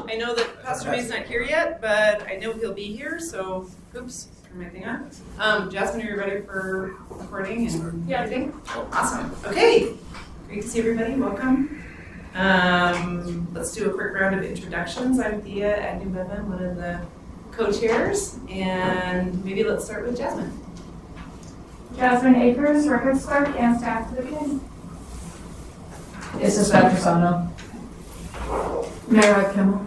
I know that Pastor May's not here yet, but I know he'll be here, so, oops, turn my thing on. Jasmine, are you ready for recording and everything? Oh, awesome. Okay, great to see everybody. Welcome. Let's do a quick round of introductions. I'm Thea Agnew-Bevan, one of the co-chairs, and maybe let's start with Jasmine. Jasmine Akers, records clerk and staff to the committee. This is Dr. Sono. Mayor Kimmel.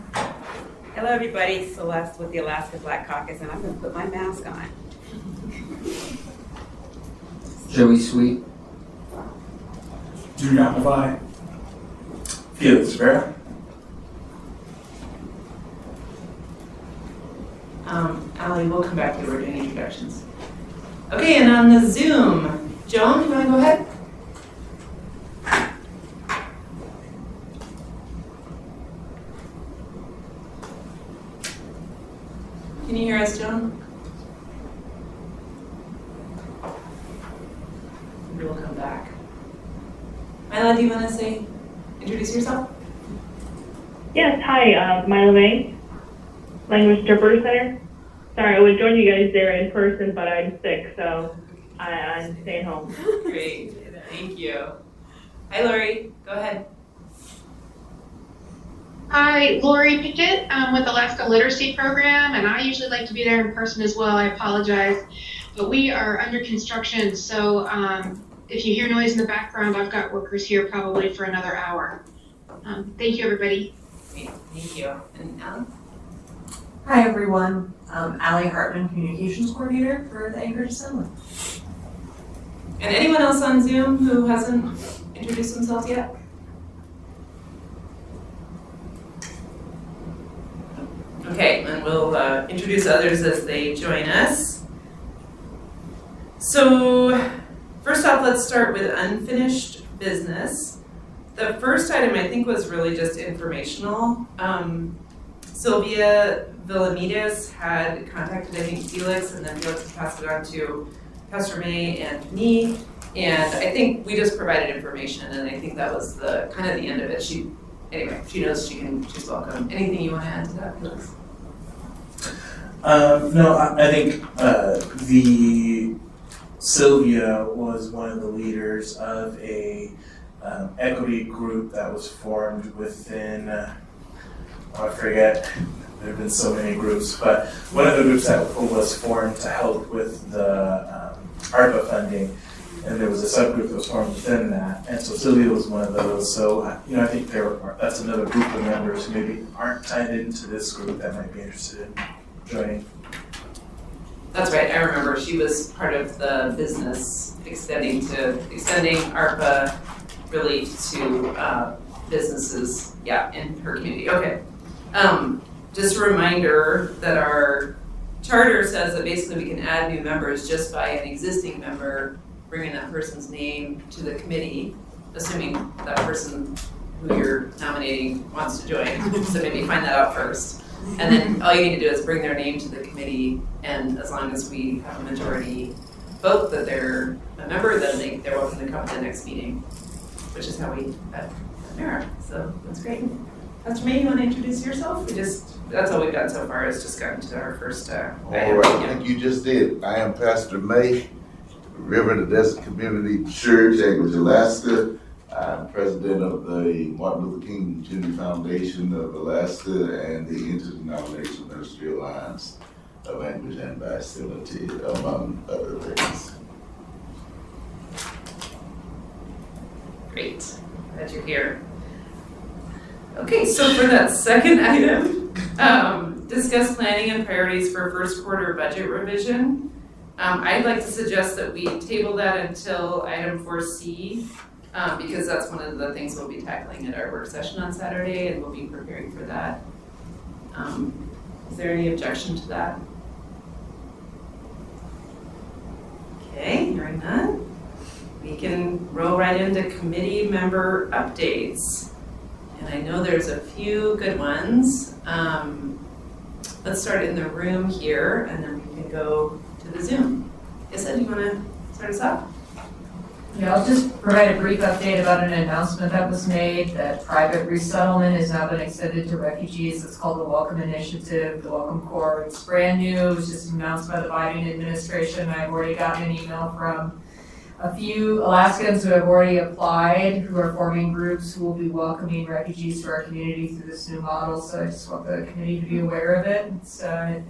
Hello everybody, Celeste with the Alaska Black Caucus, and I'm going to put my mask on. Joey Sweet. Junior Amplify. Felix Rivera. Allie, we'll come back to you. We're doing introductions. Okay, and on the Zoom, Joan, you want to go ahead? Can you hear us, Joan? Maybe we'll come back. Mila, do you want to introduce yourself? Yes, hi, Mila May, Language Interpreter Center. Sorry, I would join you guys there in person, but I'm sick, so I'm staying home. Great, thank you. Hi, Lori, go ahead. Hi, Lori Pickett with Alaska Literacy Program, and I usually like to be there in person as well. I apologize, but we are under construction, so if you hear noise in the background, I've got workers here probably for another hour. Thank you, everybody. Great, thank you. And Allie? Hi, everyone. I'm Allie Hartman, Communications Coordinator for the Anchorage Assembly. And anyone else on Zoom who hasn't introduced themselves yet? Okay, and we'll introduce others as they join us. So, first off, let's start with unfinished business. The first item I think was really just informational. Sylvia Villamides had contacted, I think, Felix, and then Felix passed it on to Pastor May and me. And I think we just provided information, and I think that was the kind of the end of it. She knows she's welcome. Anything you want to add to that, Felix? No, I think the Sylvia was one of the leaders of a equity group that was formed within, I forget, there have been so many groups, but one of the groups that was formed to help with the ARPA funding, and there was a subgroup that was formed within that, and so Sylvia was one of those. So, I think that's another group of members who maybe aren't tied into this group that might be interested in joining. That's right, I remember she was part of the business extending ARPA really to businesses, in her community. Okay. Just a reminder that our charter says that basically we can add new members just by an existing member bringing that person's name to the committee, assuming that person who you're nominating wants to join. So maybe find that out first. And then all you need to do is bring their name to the committee, and as long as we have a majority vote that they're a member, then they're welcome to come to the next meeting, which is how we met Mara. So that's great. Pastor May, you want to introduce yourself? That's all we've done so far, is just gotten to our first All right, I think you just did. I am Pastor May, Reverend of Desert Community Church, Anchorage, Alaska. I'm president of the Martin Luther King Jr. Foundation of Alaska and the Interdenominational Ministry Alliance of Anchorage and Vicinity, among other things. Great, glad you're here. Okay, so for that second item, discuss planning and priorities for first quarter budget revision. I'd like to suggest that we table that until item 4C, because that's one of the things we'll be tackling at our work session on Saturday, and we'll be preparing for that. Is there any objection to that? Okay, hearing none. We can roll right into committee member updates. And I know there's a few good ones. Let's start in the room here, and then we can go to the Zoom. Issa, do you want to start us off? Yeah, I'll just provide a brief update about an announcement that was made that private resettlement has now been extended to refugees. It's called the Welcome Initiative, the Welcome Corps. It's brand new. It was just announced by the Biden administration. I've already gotten an email from a few Alaskans who have already applied, who are forming groups who will be welcoming refugees to our community through this new model. So I just want the community to be aware of it. It's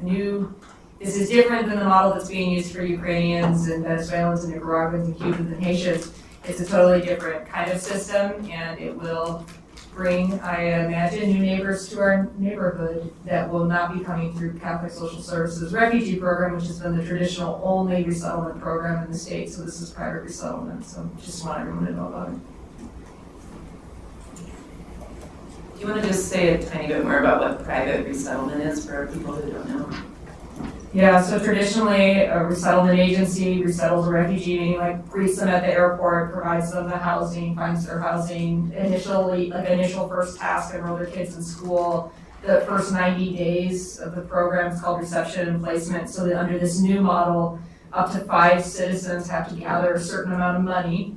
new. This is different than the model that's being used for Ukrainians and Venezuelans and Nicaraguans and Cubans and Haitians. It's a totally different kind of system, and it will bring, I imagine, new neighbors to our neighborhood that will not be coming through Catholic Social Services Refugee Program, which has been the traditional only resettlement program in the state. So this is private resettlement. So just want everyone to know about it. Do you want to just say a tiny bit more about what private resettlement is for people who don't know? Yeah, so traditionally, a resettlement agency resettles a refugee, meaning like greets them at the airport, provides them the housing, finds their housing, initial first task, enroll their kids in school. The first 90 days of the program is called reception and placement. So that under this new model, up to 5 citizens have to gather a certain amount of money.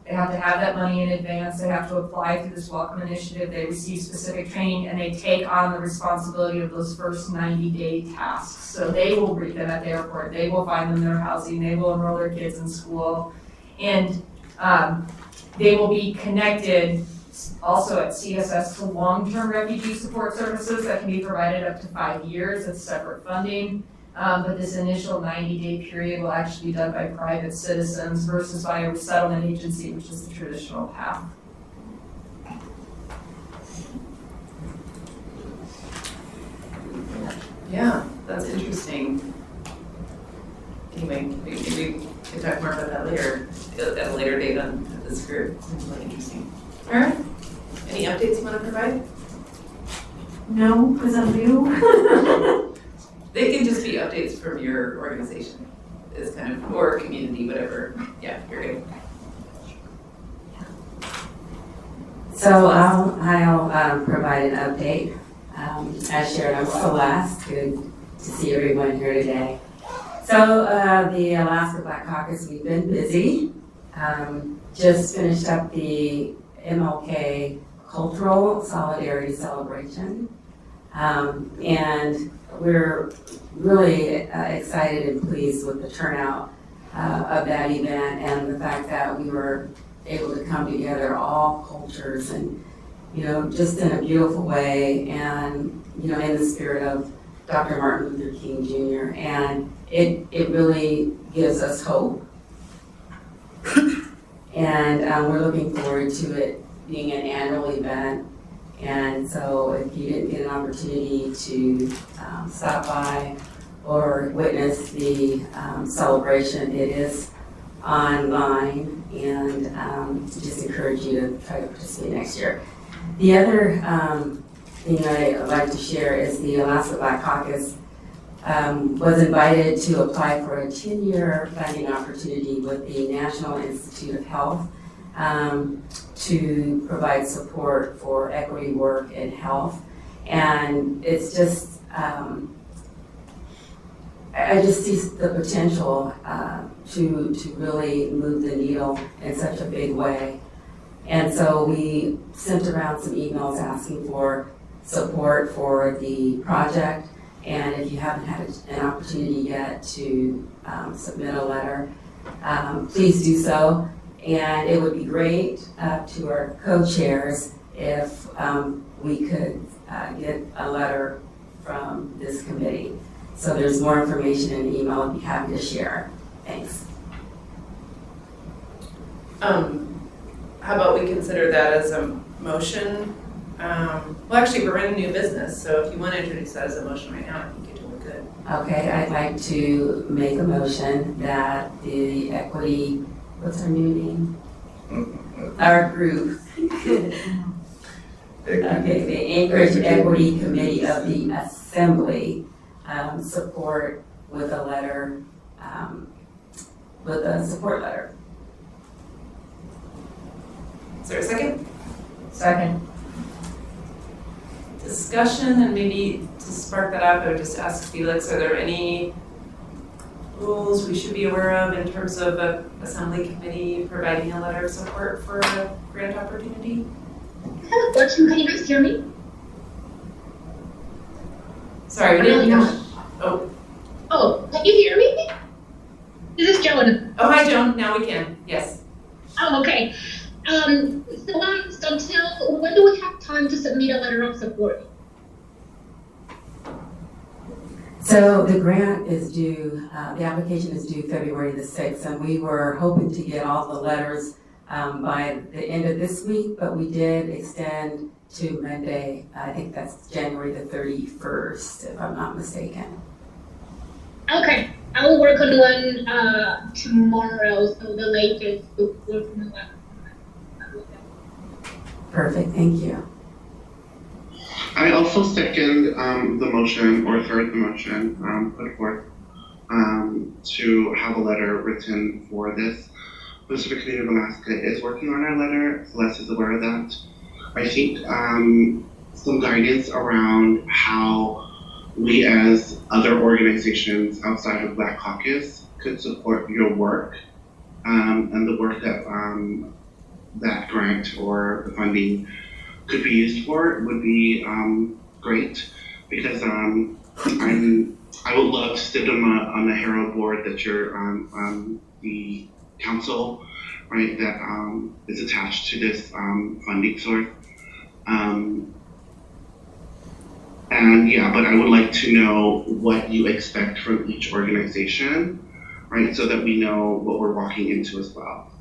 They have to have that money in advance. They have to apply through this Welcome Initiative. They receive specific training, and they take on the responsibility of those first 90-day tasks. So they will greet them at the airport. They will find them their housing. They will enroll their kids in school. And they will be connected also at CSS to long-term refugee support services that can be provided up to 5 years. It's separate funding. But this initial 90-day period will actually be done by private citizens versus by a resettlement agency, which is the traditional path. Yeah, that's interesting. Anyway, we can talk more about that later, at a later date on this group. Seems really interesting. All right. Any updates you want to provide? No, because I'm new. They can just be updates from your organization, is kind of, or community, whatever. Yeah, you're good. So I'll provide an update. As shared, I'm Celeste. Good to see everyone here today. So the Alaska Black Caucus, we've been busy. Just finished up the MLK Cultural Solidarity Celebration. And we're really excited and pleased with the turnout of that event and the fact that we were able to come together, all cultures, and, you know, just in a beautiful way, and, you know, in the spirit of Dr. Martin Luther King Jr. And it really gives us hope. And we're looking forward to it being an annual event. And so if you didn't get an opportunity to stop by or witness the celebration, it is online, and just encourage you to try to participate next year. The other thing I'd like to share is the Alaska Black Caucus was invited to apply for a 10-year funding opportunity with the National Institute of Health to provide support for equity work in health. And it's just, I just see the potential to really move the needle in such a big way. And so we sent around some emails asking for support for the project. And if you haven't had an opportunity yet to submit a letter, please do so. And it would be great to our co-chairs if we could get a letter from this committee. So there's more information in the email I'd be happy to share. Thanks. How about we consider that as a motion? Well, actually, we're in new business, so if you want to introduce that as a motion right now, I think you're doing good. Okay, I'd like to make a motion that the equity, what's our new name? Our group. Okay, the Anchorage Equity Committee of the Assembly support with a letter, with a support letter. Is there a second? Second. Discussion, and maybe to spark that up, I would just ask Felix, are there any rules we should be aware of in terms of a assembly committee providing a letter of support for a grant opportunity? I have a question. Can you guys hear me? Sorry, we didn't hear much. Oh, can you hear me? This is Joan. Oh, hi, Joan. Now we can. Yes. Oh, okay. So until when do we have time to submit a letter of support? So the grant is due, the application is due February the 6th, and we were hoping to get all the letters by the end of this week, but we did extend to Monday. I think that's January the 31st, if I'm not mistaken. Okay, I will work on one tomorrow, so the latest before tomorrow. Perfect, thank you. I also second the motion, or third the motion put forth to have a letter written for this. The Pacific Community of Alaska is working on our letter. Celeste is aware of that. I think some guidance around how we as other organizations outside of Black Caucus could support your work and the work that that grant or the funding could be used for would be great, because I would love to sit on the Hero board that you're on the council, right, that is attached to this funding source. And yeah, but I would like to know what you expect from each organization, right, so that we know what we're walking into as well.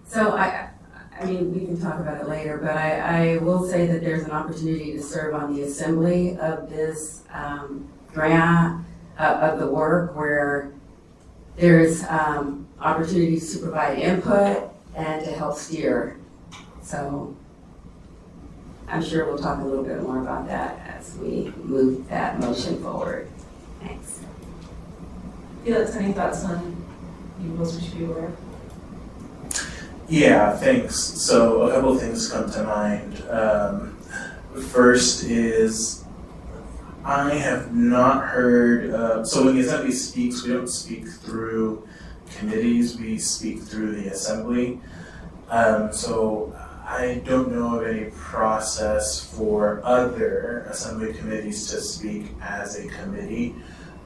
So I mean, we can talk about it later, but I will say that there's an opportunity to serve on the assembly of this grant, of the work, where there's opportunities to provide input and to help steer. So I'm sure we'll talk a little bit more about that as we move that motion forward. Thanks. Felix, any thoughts on rules we should be aware of? Yeah, thanks. So a couple of things come to mind. First is I have not heard, so when the assembly speaks, we don't speak through committees, we speak through the assembly. So I don't know of any process for other assembly committees to speak as a committee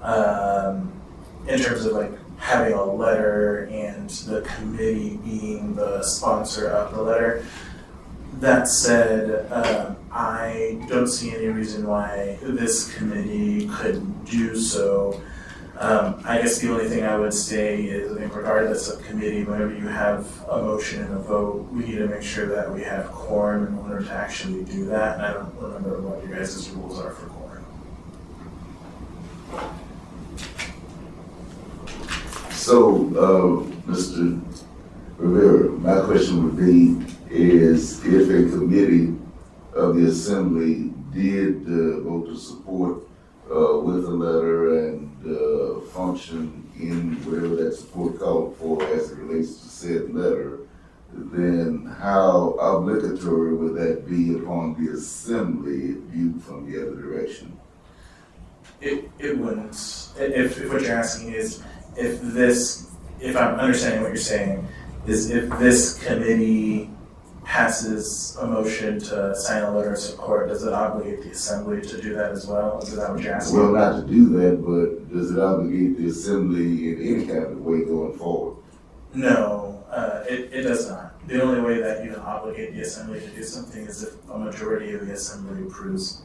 in terms of like having a letter and the committee being the sponsor of the letter. That said, I don't see any reason why this committee couldn't do so. I guess the only thing I would say is, I think regardless of committee, whenever you have a motion and a vote, we need to make sure that we have quorum in order to actually do that. And I don't remember what your guys' rules are for quorum. So, Mr. Rivera, my question would be, is if a committee of the assembly did vote to support with a letter and function in whatever that support called for as it relates to said letter, then how obligatory would that be upon the assembly viewed from the other direction? It wouldn't. If what you're asking is, if I'm understanding what you're saying, is if this committee passes a motion to sign a letter of support, does it obligate the assembly to do that as well? Is that what you're asking? Well, not to do that, but does it obligate the assembly in any kind of way going forward? No, it does not. The only way that you can obligate the assembly to do something is if a majority of the assembly approves.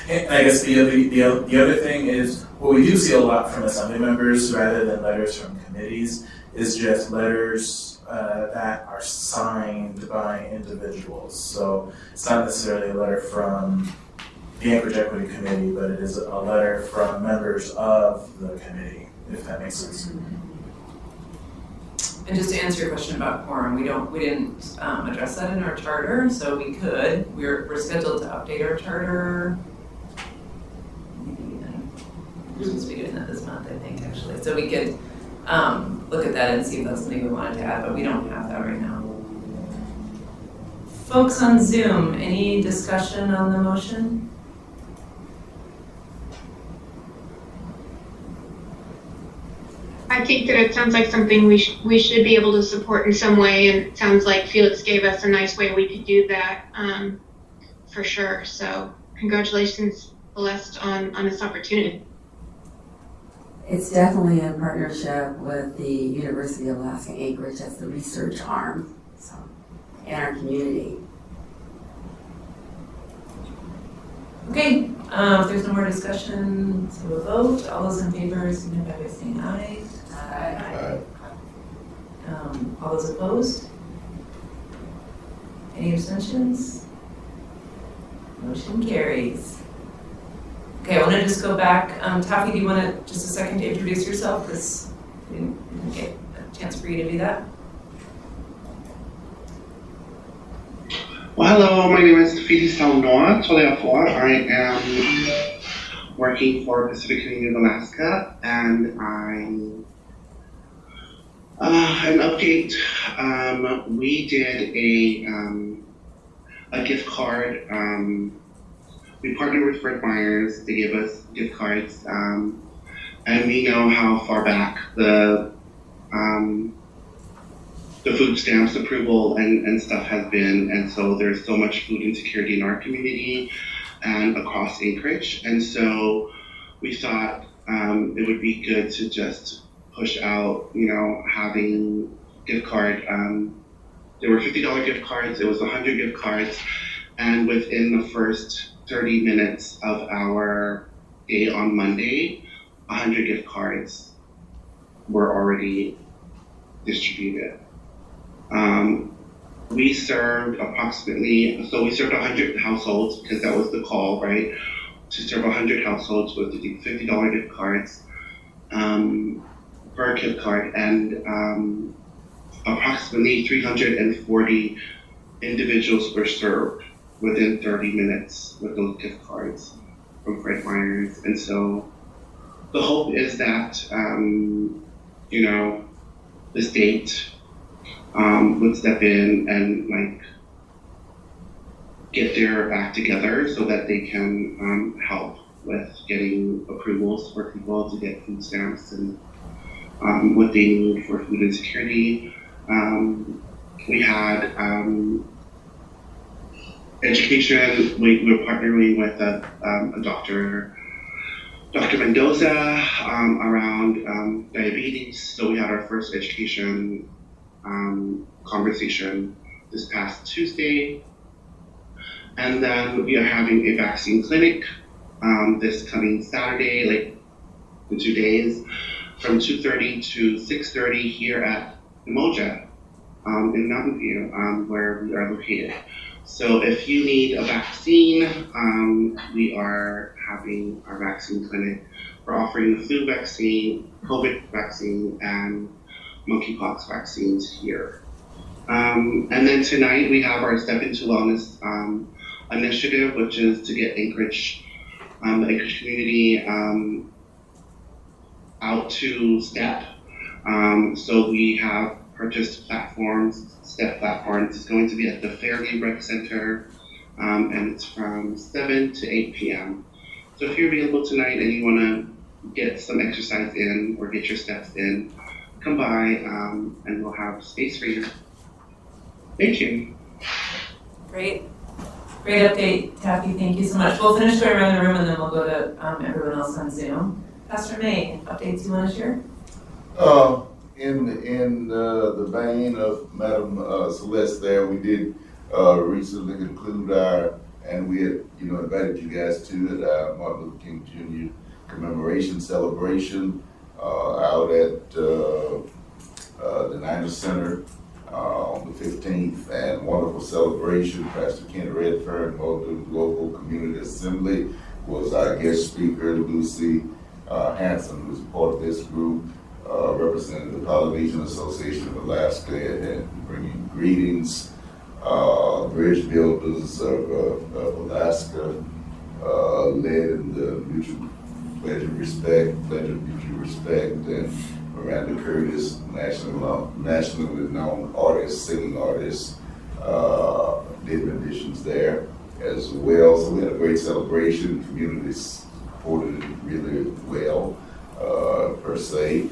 And I guess the other thing is, what we do see a lot from assembly members rather than letters from committees is just letters that are signed by individuals. So it's not necessarily a letter from the Anchorage Equity Committee, but it is a letter from members of the committee, if that makes sense. And just to answer your question about quorum, we didn't address that in our charter, so we could. We're scheduled to update our charter. We're supposed to be doing that this month, I think, actually. So we could look at that and see if that's something we wanted to add, but we don't have that right now. Folks on Zoom, any discussion on the motion? I think that it sounds like something we should be able to support in some way, and it sounds like Felix gave us a nice way we could do that, for sure. So congratulations, Celeste, on this opportunity. It's definitely in partnership with the University of Alaska Anchorage as the research arm, so, and our community. Okay, if there's no more discussion, so we'll vote. All those in favor, signify by saying aye. Aye. All those opposed? Any abstentions? Motion carries. Okay, I want to just go back. Taffy, do you want to just a second to introduce yourself? Because we didn't get a chance for you to do that. Well, hello, my name is Felix Saunoa Toleafoa. I am working for Pacific Community of Alaska, and an update. We did a gift card. We partnered with Fred Meyer's. They gave us gift cards, and we know how far back the food stamps approval and stuff has been, and so there's so much food insecurity in our community and across Anchorage, and so we thought it would be good to just push out, having gift card. There were $50 gift cards. It was 100 gift cards, and within the first 30 minutes of our day on Monday, 100 gift cards were already distributed. We served approximately, so we served 100 households because that was the call, right? To serve 100 households with $50 gift cards per gift card, and approximately 340 individuals were served within 30 minutes with those gift cards from Fred Meyer's. And so the hope is that, the state would step in and get their act together so that they can help with getting approvals for people to get food stamps and what they need for food insecurity. We had education. We were partnering with a Dr. Mendoza around diabetes. So we had our first education conversation this past Tuesday. And then we are having a vaccine clinic this coming Saturday, in 2 days, from 2:30 to 6:30 here at Umoja in Mountain View, where we are located. So if you need a vaccine, we are having our vaccine clinic. We're offering the flu vaccine, COVID vaccine, and monkeypox vaccines here. And then tonight we have our Step Into Wellness initiative, which is to get Anchorage, the Anchorage community out to STEP. So we have purchased platforms, STEP platforms. It's going to be at the Fairview Rec Center, and it's from 7 to 8 p.m. So if you're available tonight and you want to get some exercise in or get your steps in, come by and we'll have space for you. Thank you. Great update, Taffy. Thank you so much. We'll finish going around the room and then we'll go to everyone else on Zoom. Pastor May, updates you want to share? In the vein of Madam Celeste there, we did recently conclude and we had, invited you guys to our Martin Luther King Jr. commemoration celebration out at the Niners Center on the 15th, and wonderful celebration. Pastor Ken Redfern, Malden Local Community Assembly, was our guest speaker. Lucy Hanson, who's part of this group, represented the Polynesian Association of Alaska and bringing greetings. Bridge Builders of Alaska led in the mutual pledge of mutual respect, and Miranda Curtis, nationally known artist, singing artist, did renditions there as well. So we had a great celebration. Community supported it really well, per se.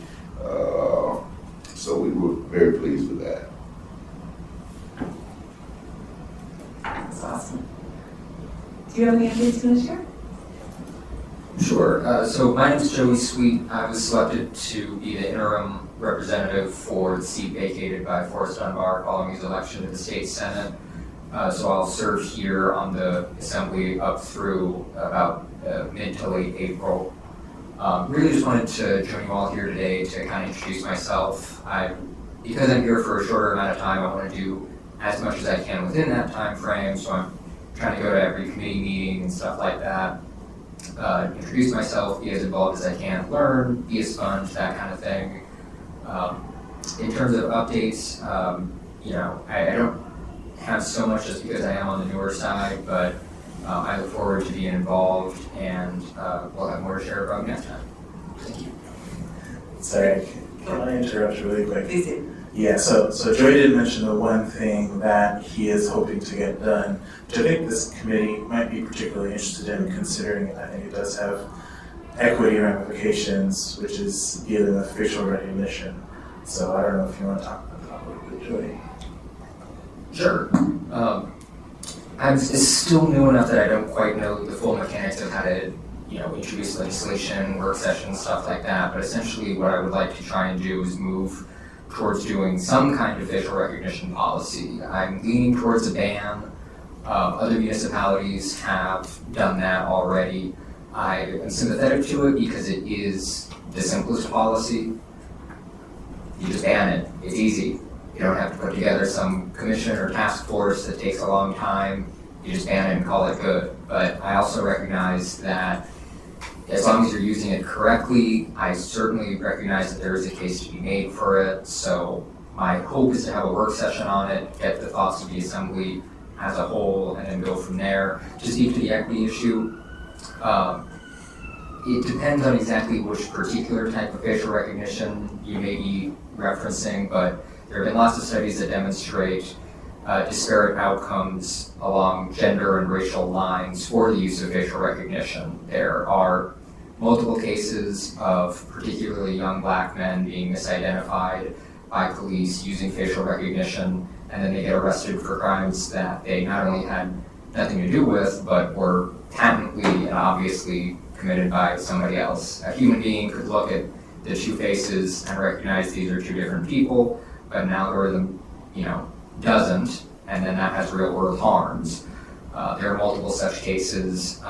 That's awesome. Do you have any updates you want to share? Sure. So my name is Joey Sweet. I was selected to be the interim representative for the seat vacated by Forrest Dunbar following his election to the state senate. So I'll serve here on the assembly up through about mid to late April. Really just wanted to join you all here today to kind of introduce myself. Because I'm here for a shorter amount of time, I want to do as much as I can within that time frame. So I'm trying to go to every committee meeting and stuff like that. Introduce myself, be as involved as I can, learn, be a sponge, that kind of thing. In terms of updates, I don't have so much just because I am on the newer side, but I look forward to being involved, and we'll have more to share about next time. Thank you. Sorry, can I interrupt you really quick? Please do. Yeah, so Joey did mention the one thing that he is hoping to get done, which I think this committee might be particularly interested in, considering I think it does have equity ramifications, which is dealing with facial recognition. So I don't know if you want to talk about that a little bit, Joey. Sure. I'm still new enough that I don't quite know the full mechanics of how to, introduce legislation, work sessions, stuff like that. But essentially what I would like to try and do is move towards doing some kind of facial recognition policy. I'm leaning towards a ban. Other municipalities have done that already. I am sympathetic to it because it is the simplest policy. You just ban it. It's easy. You don't have to put together some commission or task force that takes a long time. You just ban it and call it good. But I also recognize that as long as you're using it correctly, I certainly recognize that there is a case to be made for it. So my hope is to have a work session on it, get the thoughts of the assembly as a whole, and then go from there. To speak to the equity issue, it depends on exactly which particular type of facial recognition you may be referencing, but there have been lots of studies that demonstrate disparate outcomes along gender and racial lines for the use of facial recognition. There are multiple cases of particularly young black men being misidentified by police using facial recognition, and then they get arrested for crimes that they not only had nothing to do with, but were patently and obviously committed by somebody else. A human being could look at the two faces and recognize these are two different people, but an algorithm, doesn't, and then that has real world harms. There are multiple such cases,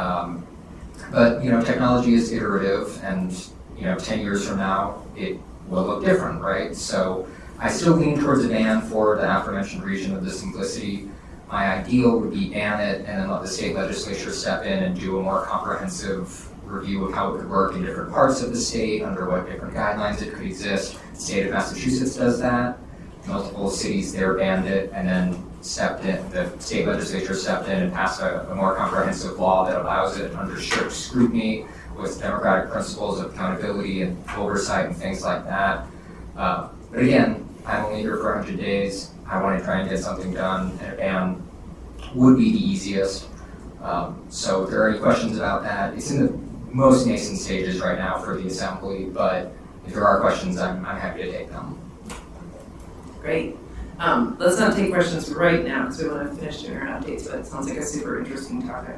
but technology is iterative, and 10 years from now it will look different, right? So I still lean towards a ban for the aforementioned reason of the simplicity. My ideal would be ban it and then let the state legislature step in and do a more comprehensive review of how it could work in different parts of the state, under what different guidelines it could exist. The state of Massachusetts does that. Multiple cities there banned it, and then the state legislature stepped in and passed a more comprehensive law that allows it under strict scrutiny with democratic principles of accountability and oversight and things like that. But again, I'm only here for 100 days. I want to try and get something done, and a ban would be the easiest. So if there are any questions about that, it's in the most nascent stages right now for the assembly, but if there are questions, I'm happy to take them. Great. Let's not take questions right now because we want to finish doing our updates, but it sounds like a super interesting topic.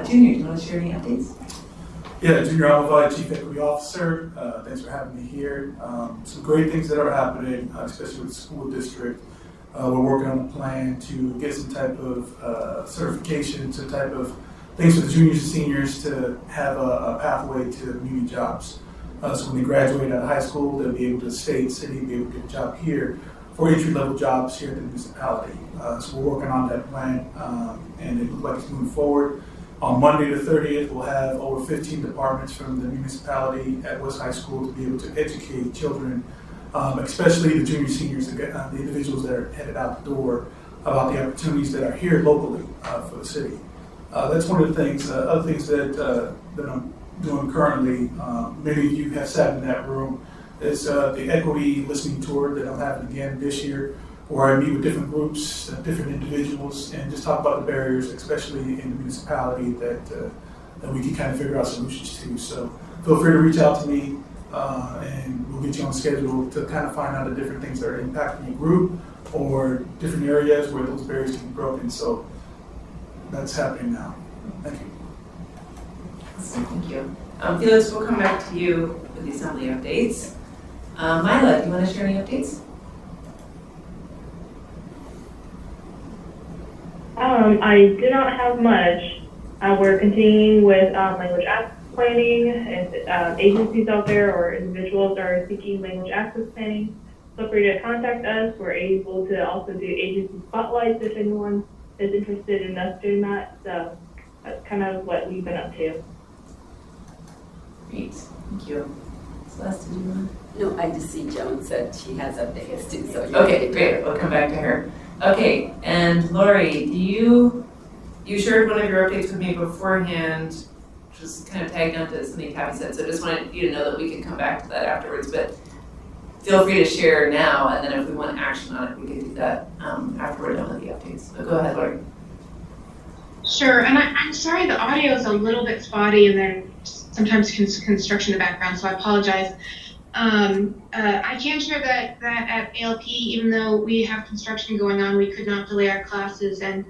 Junior, do you want to share any updates? Yeah, Junior Almavai, Chief Equity Officer. Thanks for having me here. Some great things that are happening, especially with the school district. We're working on a plan to get some type of certification, some type of things for the juniors and seniors to have a pathway to community jobs. So when they graduate out of high school, they'll be able to stay in the city, be able to get a job here for entry-level jobs here at the municipality. So we're working on that plan, and it looks like it's moving forward. On Monday the 30th, we'll have over 15 departments from the municipality at West High School to be able to educate children, especially the junior seniors, the individuals that are headed out the door, about the opportunities that are here locally for the city. That's one of the things. Other things that I'm doing currently, many of you have sat in that room, is the equity listening tour that I'm having again this year, where I meet with different groups, different individuals, and just talk about the barriers, especially in the municipality, that we can kind of figure out solutions to. So feel free to reach out to me, and we'll get you on schedule to kind of find out the different things that are impacting your group or different areas where those barriers can be broken. So that's happening now. Thank you. Awesome, thank you. Felix, we'll come back to you with the assembly updates. Mila, do you want to share any updates? I do not have much. We're continuing with language access planning. If agencies out there or individuals are seeking language access planning, feel free to contact us. We're able to also do agency spotlights if anyone is interested in us doing that. So that's kind of what we've been up to. Great, thank you. Celeste, did you want to? No, I just see Joan said she has updates too, so. Okay, great, we'll come back to her. Okay, and Lori, you shared one of your updates with me beforehand, just kind of tagged on to something Tabby said, so just wanted you to know that we could come back to that afterwards, but feel free to share now, and then if we want action on it, we can do that after we're done with the updates. So go ahead, Lori. Sure, and I'm sorry the audio is a little bit spotty and then sometimes construction in the background, so I apologize. I can share that at ALP, even though we have construction going on, we could not delay our classes, and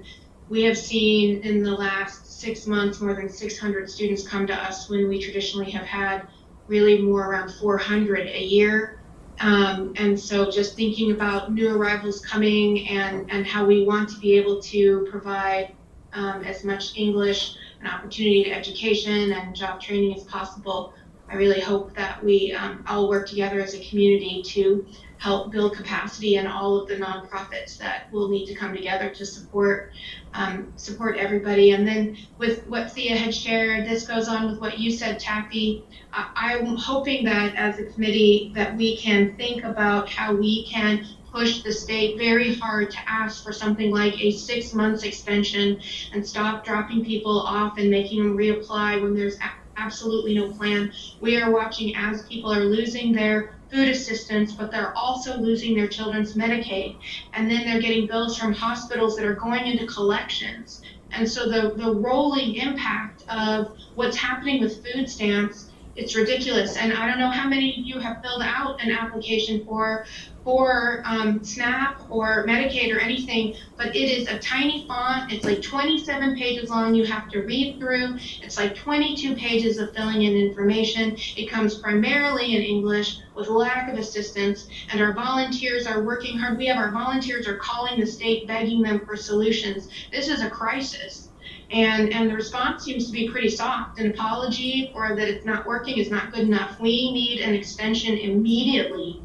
we have seen in the last 6 months more than 600 students come to us when we traditionally have had really more around 400 a year. And so just thinking about new arrivals coming and how we want to be able to provide as much English and opportunity to education and job training as possible, I really hope that we all work together as a community to help build capacity in all of the nonprofits that will need to come together to support everybody. And then with what Thea had shared, this goes on with what you said, Taffy. I'm hoping that as a committee that we can think about how we can push the state very hard to ask for something like a 6 months extension and stop dropping people off and making them reapply when there's absolutely no plan. We are watching as people are losing their food assistance, but they're also losing their children's Medicaid. And then they're getting bills from hospitals that are going into collections. And so the rolling impact of what's happening with food stamps, it's ridiculous. And I don't know how many of you have filled out an application for SNAP or Medicaid or anything, but it is a tiny font. It's like 27 pages long. You have to read through. It's like 22 pages of filling in information. It comes primarily in English with lack of assistance, and our volunteers are working hard. We have our volunteers are calling the state, begging them for solutions. This is a crisis. And the response seems to be pretty soft. An apology or that it's not working is not good enough. We need an extension immediately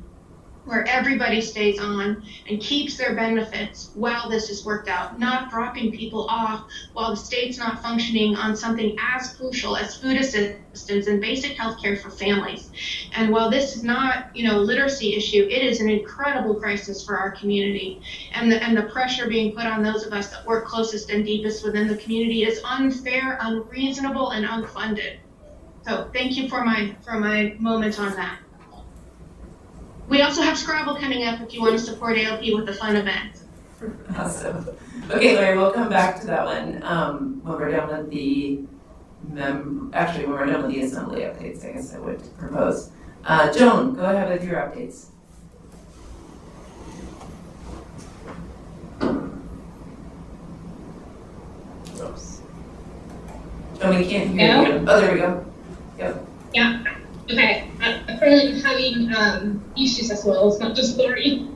where everybody stays on and keeps their benefits while this is worked out, not dropping people off while the state's not functioning on something as crucial as food assistance and basic health care for families. And while this is not, a literacy issue, it is an incredible crisis for our community. And the pressure being put on those of us that work closest and deepest within the community is unfair, unreasonable, and unfunded. So thank you for my moment on that. We also have Scrabble coming up if you want to support ALP with a fun event. Awesome. Okay, Larry, we'll come back to that one when we're done with the when we're done with the assembly updates, I guess I would propose. Joan, go ahead with your updates. Oops. Joan, we can't hear you. Oh, there we go. Yep. Yeah. Okay, apparently I'm having issues as well. It's not just Lori.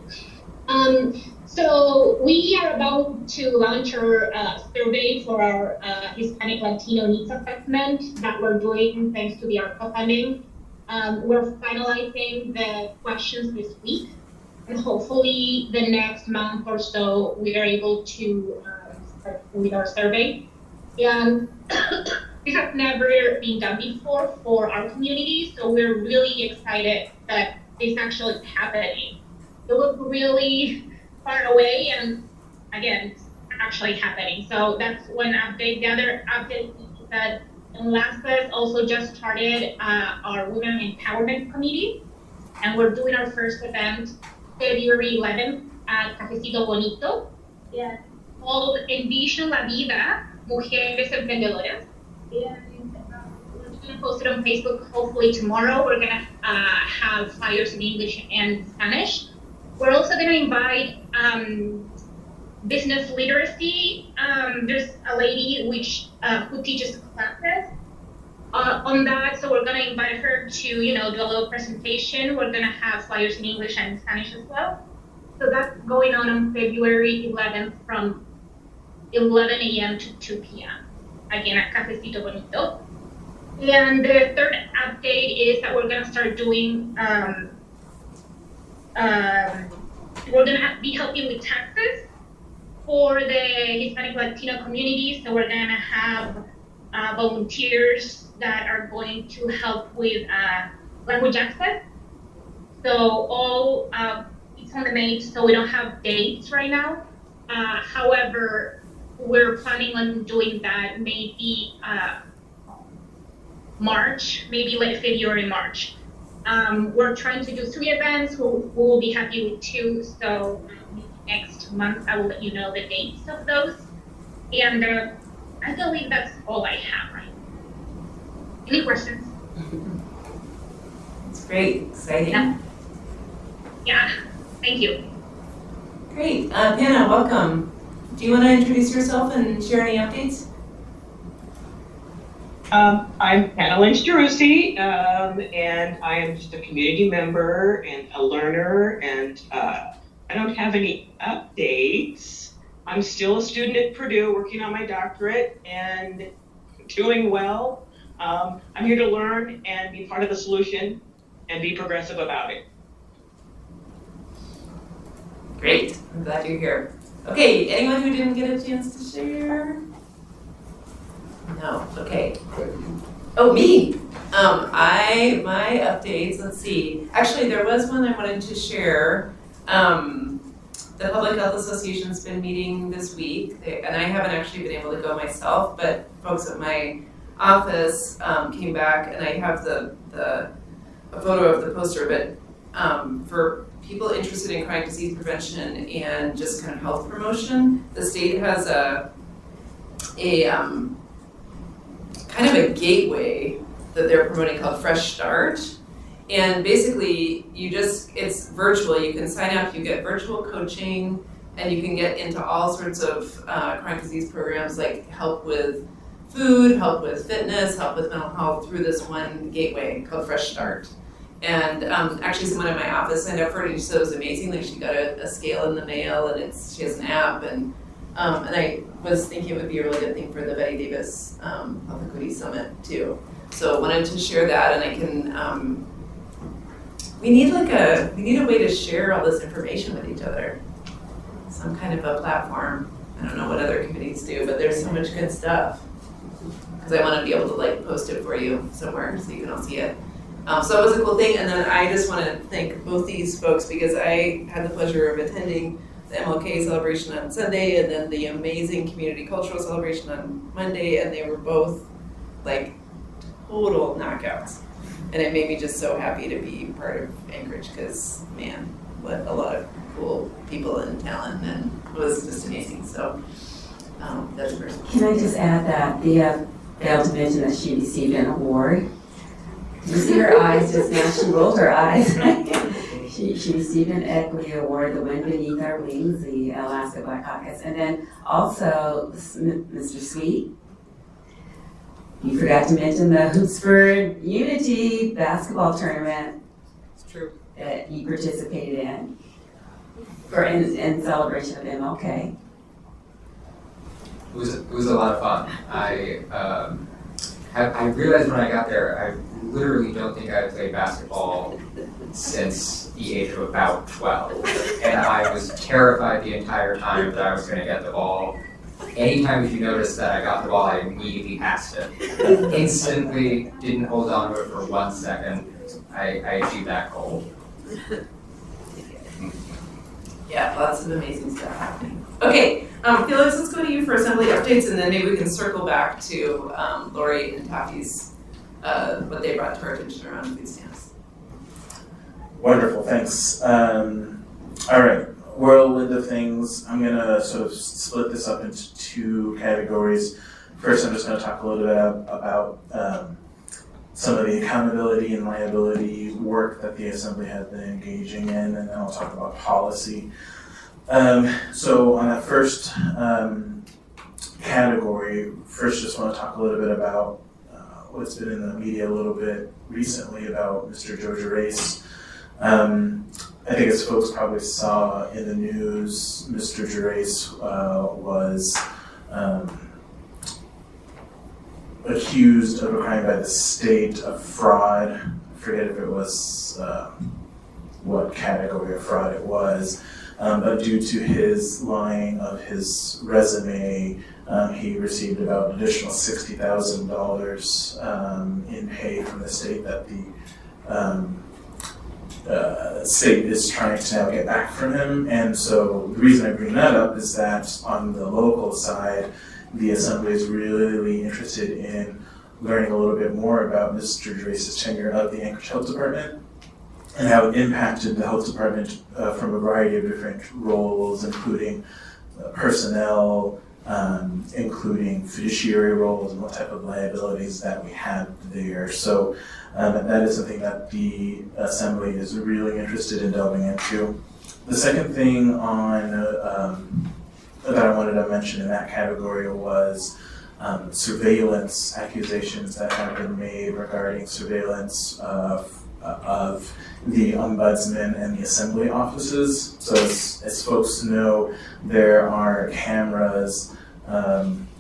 So we are about to launch our survey for our Hispanic Latino needs assessment that we're doing thanks to the ARPA funding. We're finalizing the questions this week, and hopefully the next month or so we are able to start with our survey. And this has never been done before for our community, so we're really excited that it's actually happening. It was really far away, and again, it's actually happening. So that's one update. The other update is that Alaska also just started our Women Empowerment Committee, and we're doing our first event February 11th at Cafecito Bonito. Yeah, called Envision La Vida, Mujeres Emprendedoras. And we're going to post it on Facebook hopefully tomorrow. We're going to have flyers in English and Spanish. We're also going to invite business literacy. There's a lady who teaches classes on that, so we're gonna invite her to, do a little presentation. We're gonna have flyers in English and Spanish as well. So that's going on February 11th from 11 a.m. to 2 p.m. Again at Cafecito Bonito. And the third update is that we're gonna start doing, we're gonna be helping with taxes for the Hispanic Latino community. So we're gonna have volunteers that are going to help with language access. So all it's on the May, so we don't have dates right now. However, we're planning on doing that maybe March, maybe late February, March. We're trying to do 3 events. We'll be happy with 2. So next month, I will let you know the dates of those. And I believe that's all I have right now. Any questions? It's great, exciting. Yeah, thank you. Great, Panna, welcome. Do you want to introduce yourself and share any updates? I'm Panna Lynch-Jerusi, and I am just a community member and a learner, and I don't have any updates. I'm still a student at Purdue working on my doctorate and doing well. I'm here to learn and be part of the solution and be progressive about it. Great, I'm glad you're here. Okay, anyone who didn't get a chance to share? No, okay. Oh, me. My updates, let's see. Actually, there was one I wanted to share. The Public Health Association's been meeting this week, and I haven't actually been able to go myself, but folks at my office came back, and I have a photo of the poster, but for people interested in chronic disease prevention and just kind of health promotion, the state has a kind of a gateway that they're promoting called Fresh Start. And basically, it's virtual. You can sign up, you get virtual coaching, and you can get into all sorts of chronic disease programs like help with food, help with fitness, help with mental health through this one gateway called Fresh Start. And actually someone in my office signed up for it, and she said it was amazing. Like she got a scale in the mail, and she has an app, and I was thinking it would be a really good thing for the Betty Davis Health Equity Summit too. So wanted to share that, and I can, we need a way to share all this information with each other. Some kind of a platform. I don't know what other committees do, but there's so much good stuff. Because I want to be able to post it for you somewhere so you can all see it. So that was a cool thing, and then I just want to thank both these folks because I had the pleasure of attending the MLK celebration on Sunday and then the amazing community cultural celebration on Monday, and they were both total knockouts. And it made me just so happy to be part of Anchorage because, man, what a lot of cool people and talent, and it was just amazing. So that's first. Can I just add that Thea failed to mention that she received an award? Did you see her eyes just now? She rolled her eyes. She received an equity award, the Wind Beneath Our Wings, the Alaska Black Caucus. And then also Mr. Sweet, you forgot to mention the Hoopsford Unity basketball tournament. It's true. That you participated in in celebration of MLK. It was a lot of fun. I realized when I got there, I literally don't think I had played basketball since the age of about 12. And I was terrified the entire time that I was going to get the ball. Anytime if you noticed that I got the ball, I immediately passed it. Instantly, didn't hold on to it for 1 second. I achieved that goal. Yeah, lots of amazing stuff happening. Okay, Felix, let's go to you for assembly updates, and then maybe we can circle back to Lori and Taffy's, what they brought to our attention around food stamps. Wonderful, thanks. All right, whirlwind of things. I'm gonna sort of split this up into 2 categories. First, I'm just gonna talk a little bit about some of the accountability and liability work that the Assembly has been engaging in, and then I'll talk about policy. So on that first category, first just want to talk a little bit about what's been in the media a little bit recently about Mr. Joe Gerace. I think as folks probably saw in the news, Mr. Gerace was accused of a crime by the state of fraud. I forget if it was what category of fraud it was, but due to his lying of his resume, he received about an additional $60,000 in pay from the state that the state is trying to now get back from him. And so the reason I bring that up is that on the local side, the Assembly is really interested in learning a little bit more about Mr. Gerace's tenure of the Anchorage Health Department and how it impacted the health department from a variety of different roles, including personnel, including fiduciary roles and what type of liabilities that we had there. So that is something that the Assembly is really interested in delving into. The second thing on that I wanted to mention in that category was surveillance accusations that have been made regarding surveillance of the Ombudsman and the Assembly offices. So as folks know, there are cameras,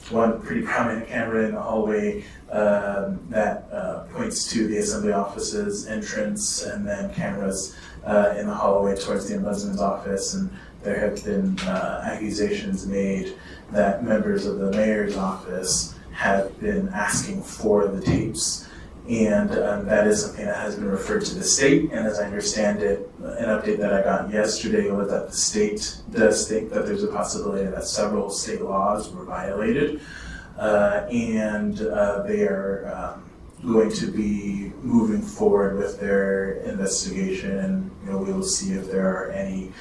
one pretty prominent camera in the hallway that points to the Assembly office's entrance, and then cameras in the hallway towards the Ombudsman's office. And there have been accusations made that members of the mayor's office have been asking for the tapes. And that is something that has been referred to the state. And as I understand it, an update that I got yesterday was that the state does think that there's a possibility that several state laws were violated. And they are going to be moving forward with their investigation. And we will see if there are any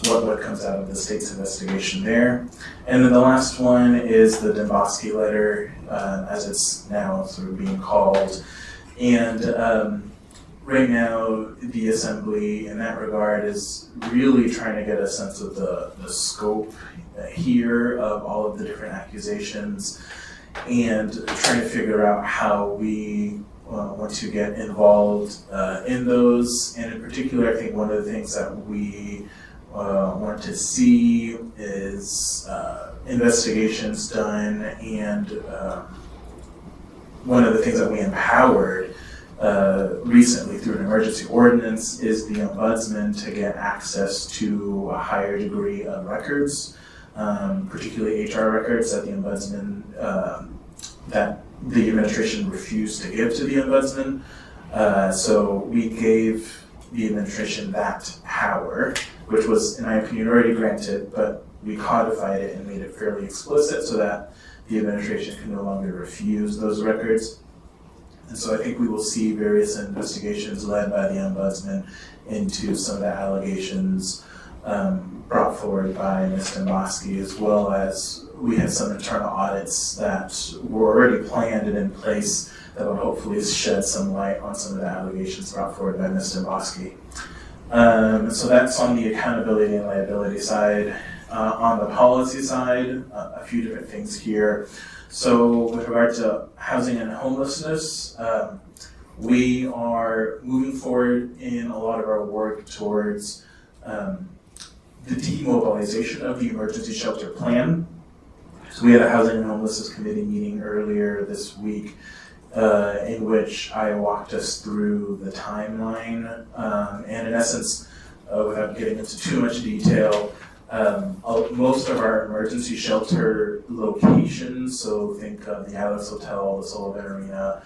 what comes out of the state's investigation there. And then the last one is the Domboski letter, as it's now sort of being called. And right now, the Assembly in that regard is really trying to get a sense of the scope here of all of the different accusations and trying to figure out how we want to get involved in those. And in particular, I think one of the things that we want to see is investigations done, and one of the things that we empowered recently through an emergency ordinance is the Ombudsman to get access to a higher degree of records, particularly HR records that the Ombudsman, that the administration refused to give to the Ombudsman. So we gave the administration that power, which was, in my opinion, already granted, but we codified it and made it fairly explicit so that the administration can no longer refuse those records. And so I think we will see various investigations led by the Ombudsman into some of the allegations brought forward by Ms. Domboski, as well as we had some internal audits that were already planned and in place that will hopefully shed some light on some of the allegations brought forward by Ms. Domboski. So that's on the accountability and liability side. On the policy side, a few different things here. So with regard to housing and homelessness, we are moving forward in a lot of our work towards the demobilization of the emergency shelter plan. So we had a housing and homelessness committee meeting earlier this week in which I walked us through the timeline. And in essence, without getting into too much detail, most of our emergency shelter locations, so think of the Alex Hotel, the Sullivan Arena,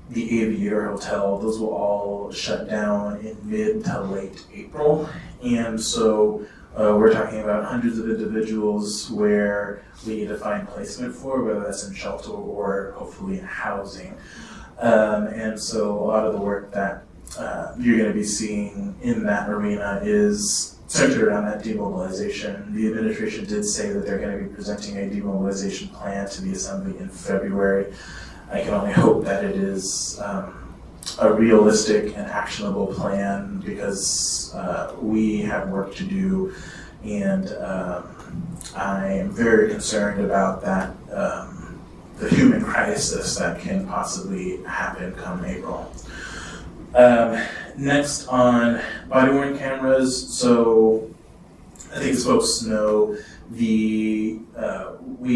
the Aviator Hotel, those will all shut down in mid to late April. And so we're talking about hundreds of individuals where we need to find placement for, whether that's in shelter or hopefully in housing. And so a lot of the work that you're going to be seeing in that arena is centered around that demobilization. The administration did say that they're going to be presenting a demobilization plan to the Assembly in February. I can only hope that it is a realistic and actionable plan because we have work to do, and I am very concerned about that, the human crisis that can possibly happen come April. Next on body-worn cameras, so I think as folks know, we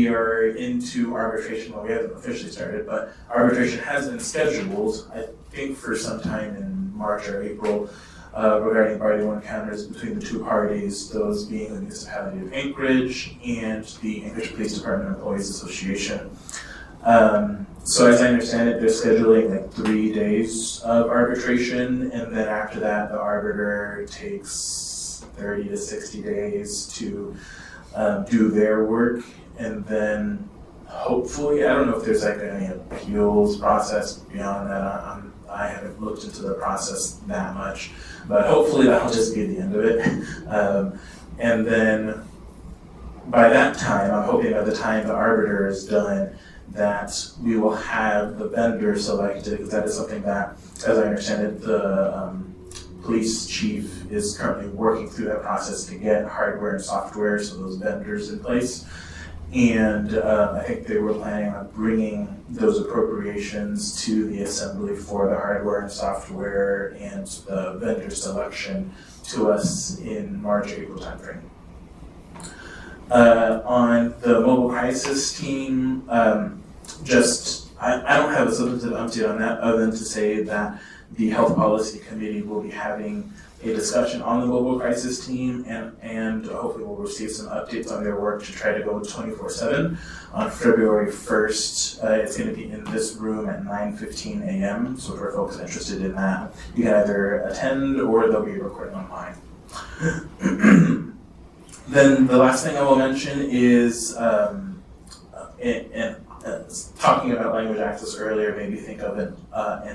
are into arbitration. Well, we haven't officially started, but arbitration has been scheduled, I think, for some time in March or April, regarding body-worn cameras between the two parties, those being the municipality of Anchorage and the Anchorage Police Department Employees Association. So as I understand it, they're scheduling like 3 days of arbitration, and then after that, the arbiter takes 30 to 60 days to do their work, and then hopefully, I don't know if there's like any appeals process beyond that. I haven't looked into the process that much, but hopefully that'll just be the end of it. And then by that time, I'm hoping by the time the arbiter is done, that we will have the vendor selected, because that is something that, as I understand it, the police chief is currently working through that process to get hardware and software, so those vendors in place. And I think they were planning on bringing those appropriations to the assembly for the hardware and software and the vendor selection to us in March, April timeframe. On the mobile crisis team, I don't have a substantive update on that other than to say that the Health Policy Committee will be having a discussion on the mobile crisis team, and hopefully we'll receive some updates on their work to try to go 24/7 on February 1st. It's going to be in this room at 9:15 a.m. So for folks interested in that, you can either attend or there'll be a recording online. Then the last thing I will mention is, talking about language access earlier made me think of an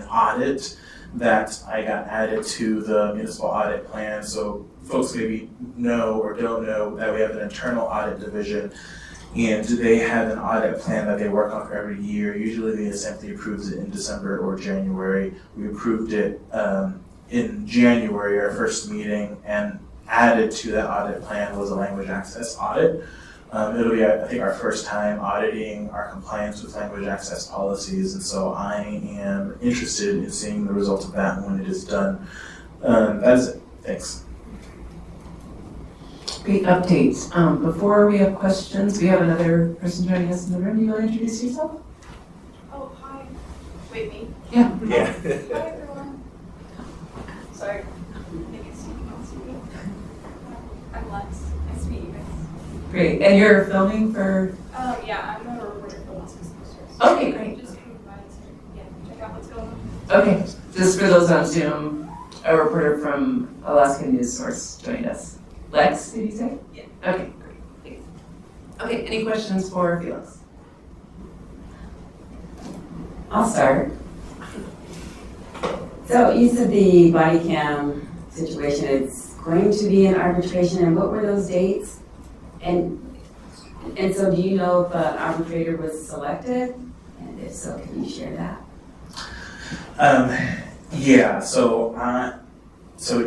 audit that I got added to the municipal audit plan. So folks maybe know or don't know that we have an internal audit division, and they have an audit plan that they work on for every year. Usually the assembly approves it in December or January. We approved it in January, our first meeting, and added to that audit plan was a language access audit. It'll be, I think, our first time auditing our compliance with language access policies, and so I am interested in seeing the results of that when it is done. That is it. Thanks. Great updates. Before we have questions, we have another person joining us in the room. Do you want to introduce yourself? Oh, hi. Wait, me? Yeah. Yeah. Hi, everyone. Sorry. I think it's speaking. I'm Lex. Nice to meet you guys. Great. And you're filming for? Yeah, I'm a reporter for Alaska Sisters. Okay, great. Just coming by to, check out what's going on. Okay. Just for those on Zoom, a reporter from Alaska News Source joined us. Lex, did you say? Yeah. Okay, great. Thanks. Okay, any questions for Felix? I'll start. So you said the body cam situation is going to be in arbitration, and what were those dates? And so do you know if an arbitrator was selected? And if so, can you share that? Yeah, so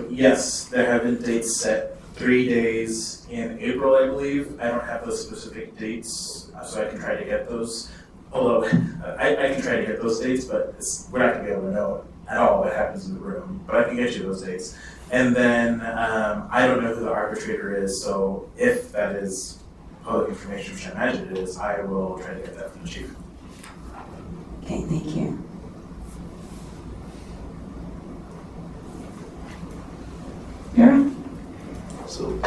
yes, there have been dates set, 3 days in April, I believe. I don't have those specific dates, so I can try to get those. Although, I can try to get those dates, but we're not gonna be able to know at all what happens in the room, but I can get you those dates. And then, I don't know who the arbitrator is, so if that is public information, which I imagine it is, I will try to get that from the chief. Okay, thank you. Kara? So,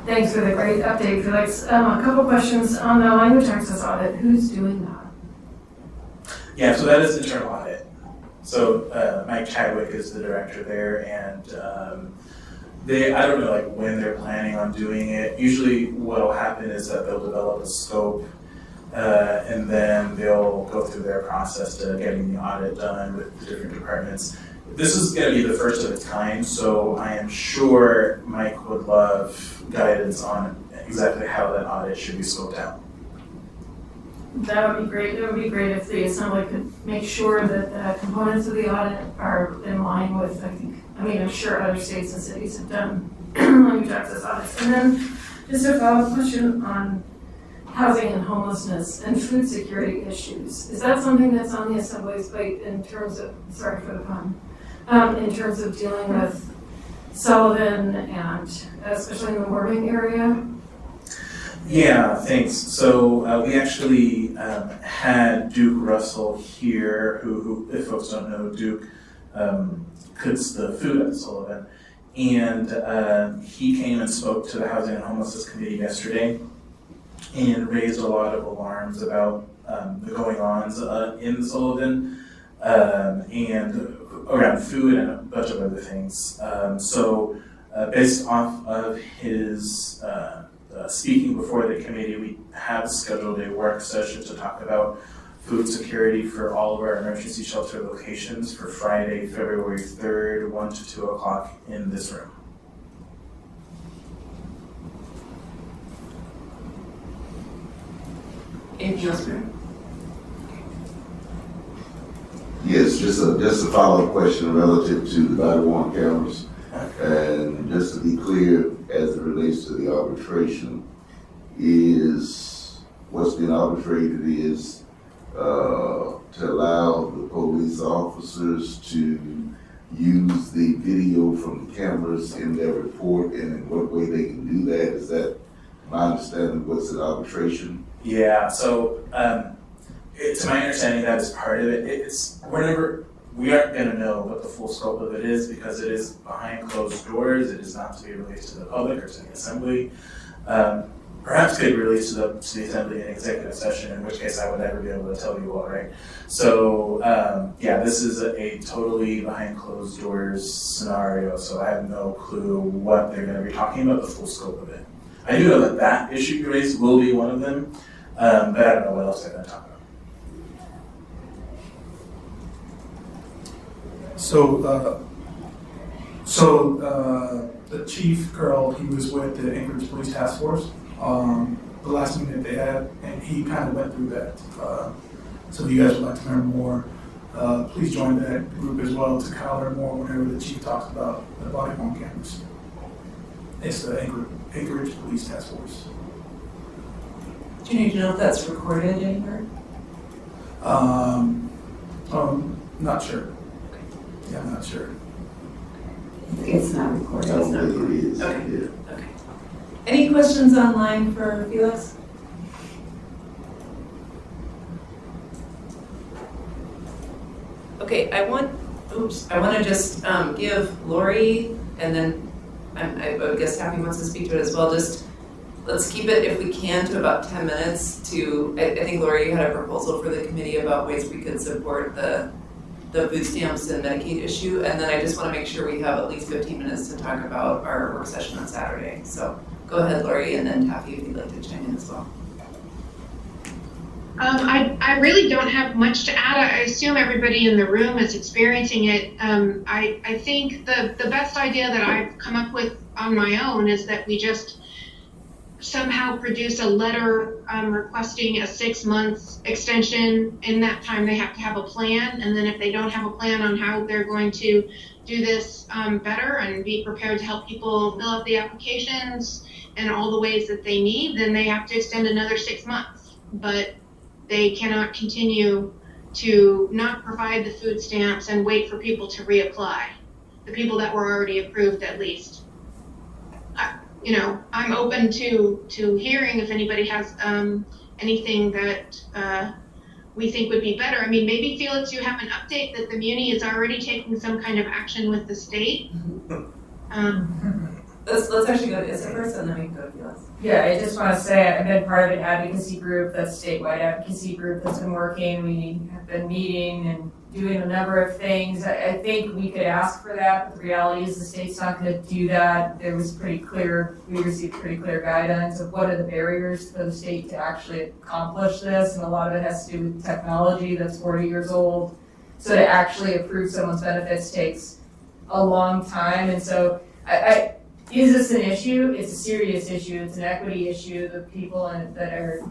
Thanks for the great update, Felix. A couple questions on the language access audit. Who's doing that? Yeah, so that is internal audit. So Mike Chadwick is the director there, and I don't know like when they're planning on doing it. Usually what'll happen is that they'll develop a scope and then they'll go through their process to getting the audit done with the different departments. This is going to be the first of its kind, so I am sure Mike would love guidance on exactly how that audit should be scoped out. That would be great. That would be great if the assembly could make sure that the components of the audit are in line with, I'm sure other states and cities have done language access audits. And then just a follow-up question on housing and homelessness and food security issues. Is that something that's on the assembly's plate in terms of, sorry for the pun, in terms of dealing with Sullivan and especially in the Worming area? Yeah, thanks. So we actually had Duke Russell here, who, if folks don't know, Duke cooks the food at the Sullivan. And he came and spoke to the Housing and Homelessness Committee yesterday and raised a lot of alarms about the going-ons in the Sullivan and around food and a bunch of other things. So based off of his speaking before the committee, we have scheduled a work session to talk about food security for all of our emergency shelter locations for Friday, February 3rd, 1 to 2 o'clock in this room. Anything else, Mary? Yes, just a follow-up question relative to the body-worn cameras. And just to be clear, as it relates to the arbitration, is what's been arbitrated is to allow the police officers to use the video from the cameras in their report, and in what way they can do that. Is that my understanding? What's an arbitration? Yeah, so to my understanding, that is part of it. It's whenever we aren't going to know what the full scope of it is because it is behind closed doors. It is not to be released to the public or to the assembly. Perhaps could be released to the assembly in executive session, in which case I would never be able to tell you all, right? So yeah, this is a totally behind closed doors scenario, so I have no clue what they're going to be talking about, the full scope of it. I do know that that issue you raised will be one of them, but I don't know what else they're going to talk about. So the chief, Carl, he was with the Anchorage Police Task Force, the last meeting that they had, and he kind of went through that. So if you guys would like to learn more, please join that group as well to kind of learn more whenever the chief talks about the body-worn cameras. It's the Anchorage Police Task Force. Do you need to know if that's recorded anywhere? Not sure. Yeah, I'm not sure. It's not recorded. I don't think it is. Okay. Yeah. Okay. Any questions online for Felix? Okay, I want to just give Lori, and then I would guess Taffy wants to speak to it as well. Just let's keep it, if we can, to about 10 minutes to, I think Lori, you had a proposal for the committee about ways we could support the food stamps and Medicaid issue, and then I just want to make sure we have at least 15 minutes to talk about our work session on Saturday. So go ahead, Lori, and then Taffy, if you'd like to chime in as well. I really don't have much to add. I assume everybody in the room is experiencing it. I think the best idea that I've come up with on my own is that we just somehow produce a letter requesting a 6 months extension. In that time, they have to have a plan. And then if they don't have a plan on how they're going to do this better and be prepared to help people fill out the applications and all the ways that they need, then they have to extend another 6 months. But they cannot continue to not provide the food stamps and wait for people to reapply, the people that were already approved at least. I'm open to hearing if anybody has anything that we think would be better. I mean, maybe Felix, you have an update that the Muni is already taking some kind of action with the state. Let's actually go to Issa first, and then we can go to Felix. Yeah, I just want to say I've been part of an advocacy group, that's a statewide advocacy group that's been working. We have been meeting and doing a number of things. I think we could ask for that, but the reality is the state's not going to do that. We received pretty clear guidance of what are the barriers for the state to actually accomplish this, and a lot of it has to do with technology that's 40 years old. So to actually approve someone's benefits takes a long time, and so is this an issue? It's a serious issue. It's an equity issue. The people that are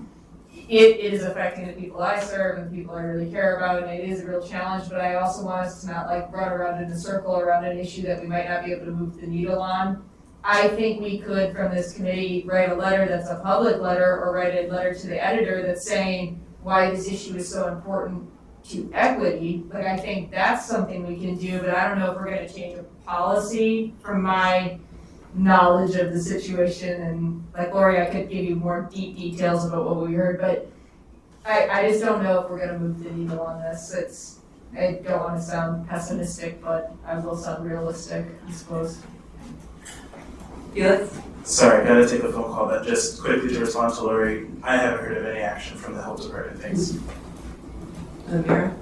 it is affecting the people I serve and the people I really care about, and it is a real challenge, but I also want us to not like run around in a circle around an issue that we might not be able to move the needle on. I think we could, from this committee, write a letter that's a public letter, or write a letter to the editor that's saying why this issue is so important to equity. Like, I think that's something we can do, but I don't know if we're gonna change a policy from my knowledge of the situation. And like Lori, I could give you more deep details about what we heard, but I just don't know if we're gonna move the needle on this. I don't wanna sound pessimistic, but I will sound realistic, I suppose. Felix? Sorry, gotta take a phone call, but just quickly to respond to Lori, I haven't heard of any action from the health department, thanks. Amira?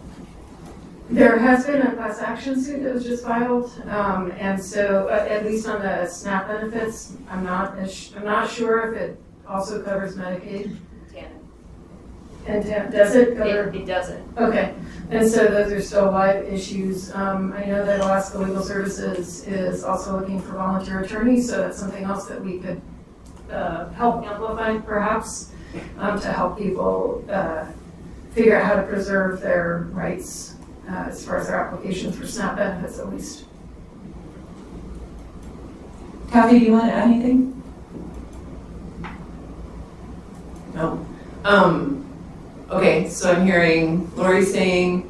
There has been a class action suit that was just filed, and so at least on the SNAP benefits, I'm not sure if it also covers Medicaid. And does it cover? It doesn't. Okay, and so those are still live issues. I know that Alaska Legal Services is also looking for volunteer attorneys, so that's something else that we could help amplify perhaps, to help people figure out how to preserve their rights as far as their applications for SNAP benefits at least. Kathy, do you want to add anything? No. Okay, so I'm hearing Lori saying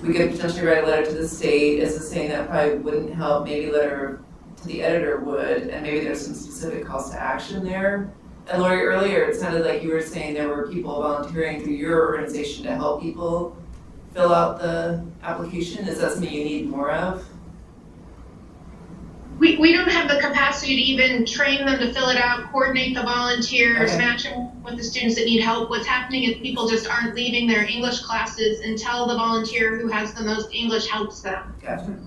we could potentially write a letter to the state. Is it saying that probably wouldn't help? Maybe a letter to the editor would, and maybe there's some specific calls to action there. And Lori, earlier it sounded like you were saying there were people volunteering through your organization to help people fill out the application. Is that something you need more of? We don't have the capacity to even train them to fill it out, coordinate the volunteers, Okay. match them with the students that need help. What's happening is people just aren't leaving their English classes until the volunteer who has the most English helps them. Gotcha.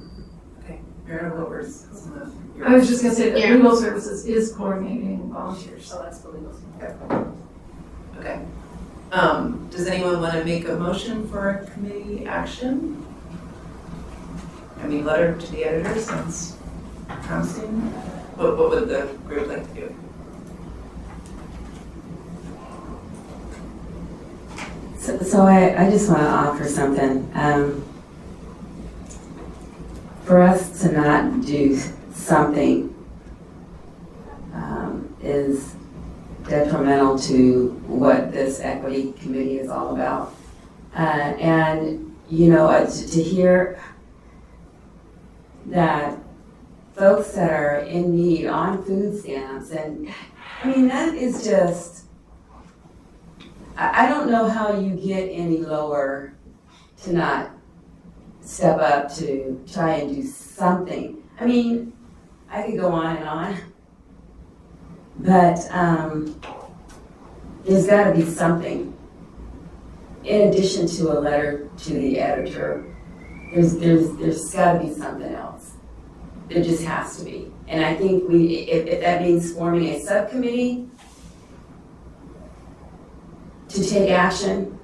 Okay. Mary, what was some of your- I was just gonna say that Yeah. Legal Services is coordinating volunteers, so that's the legal. Okay. Does anyone want to make a motion for a committee action? I mean, letter to the editor sounds promising. What would the group like to do? So I just want to offer something. For us to not do something is detrimental to what this equity committee is all about. And, you know, to hear that folks that are in need on food stamps, and I mean, that is just, I don't know how you get any lower to not step up to try and do something. I mean, I could go on and on, but there's got to be something. In addition to a letter to the editor, there's got to be something else. There just has to be. And I think if that means forming a subcommittee to take action,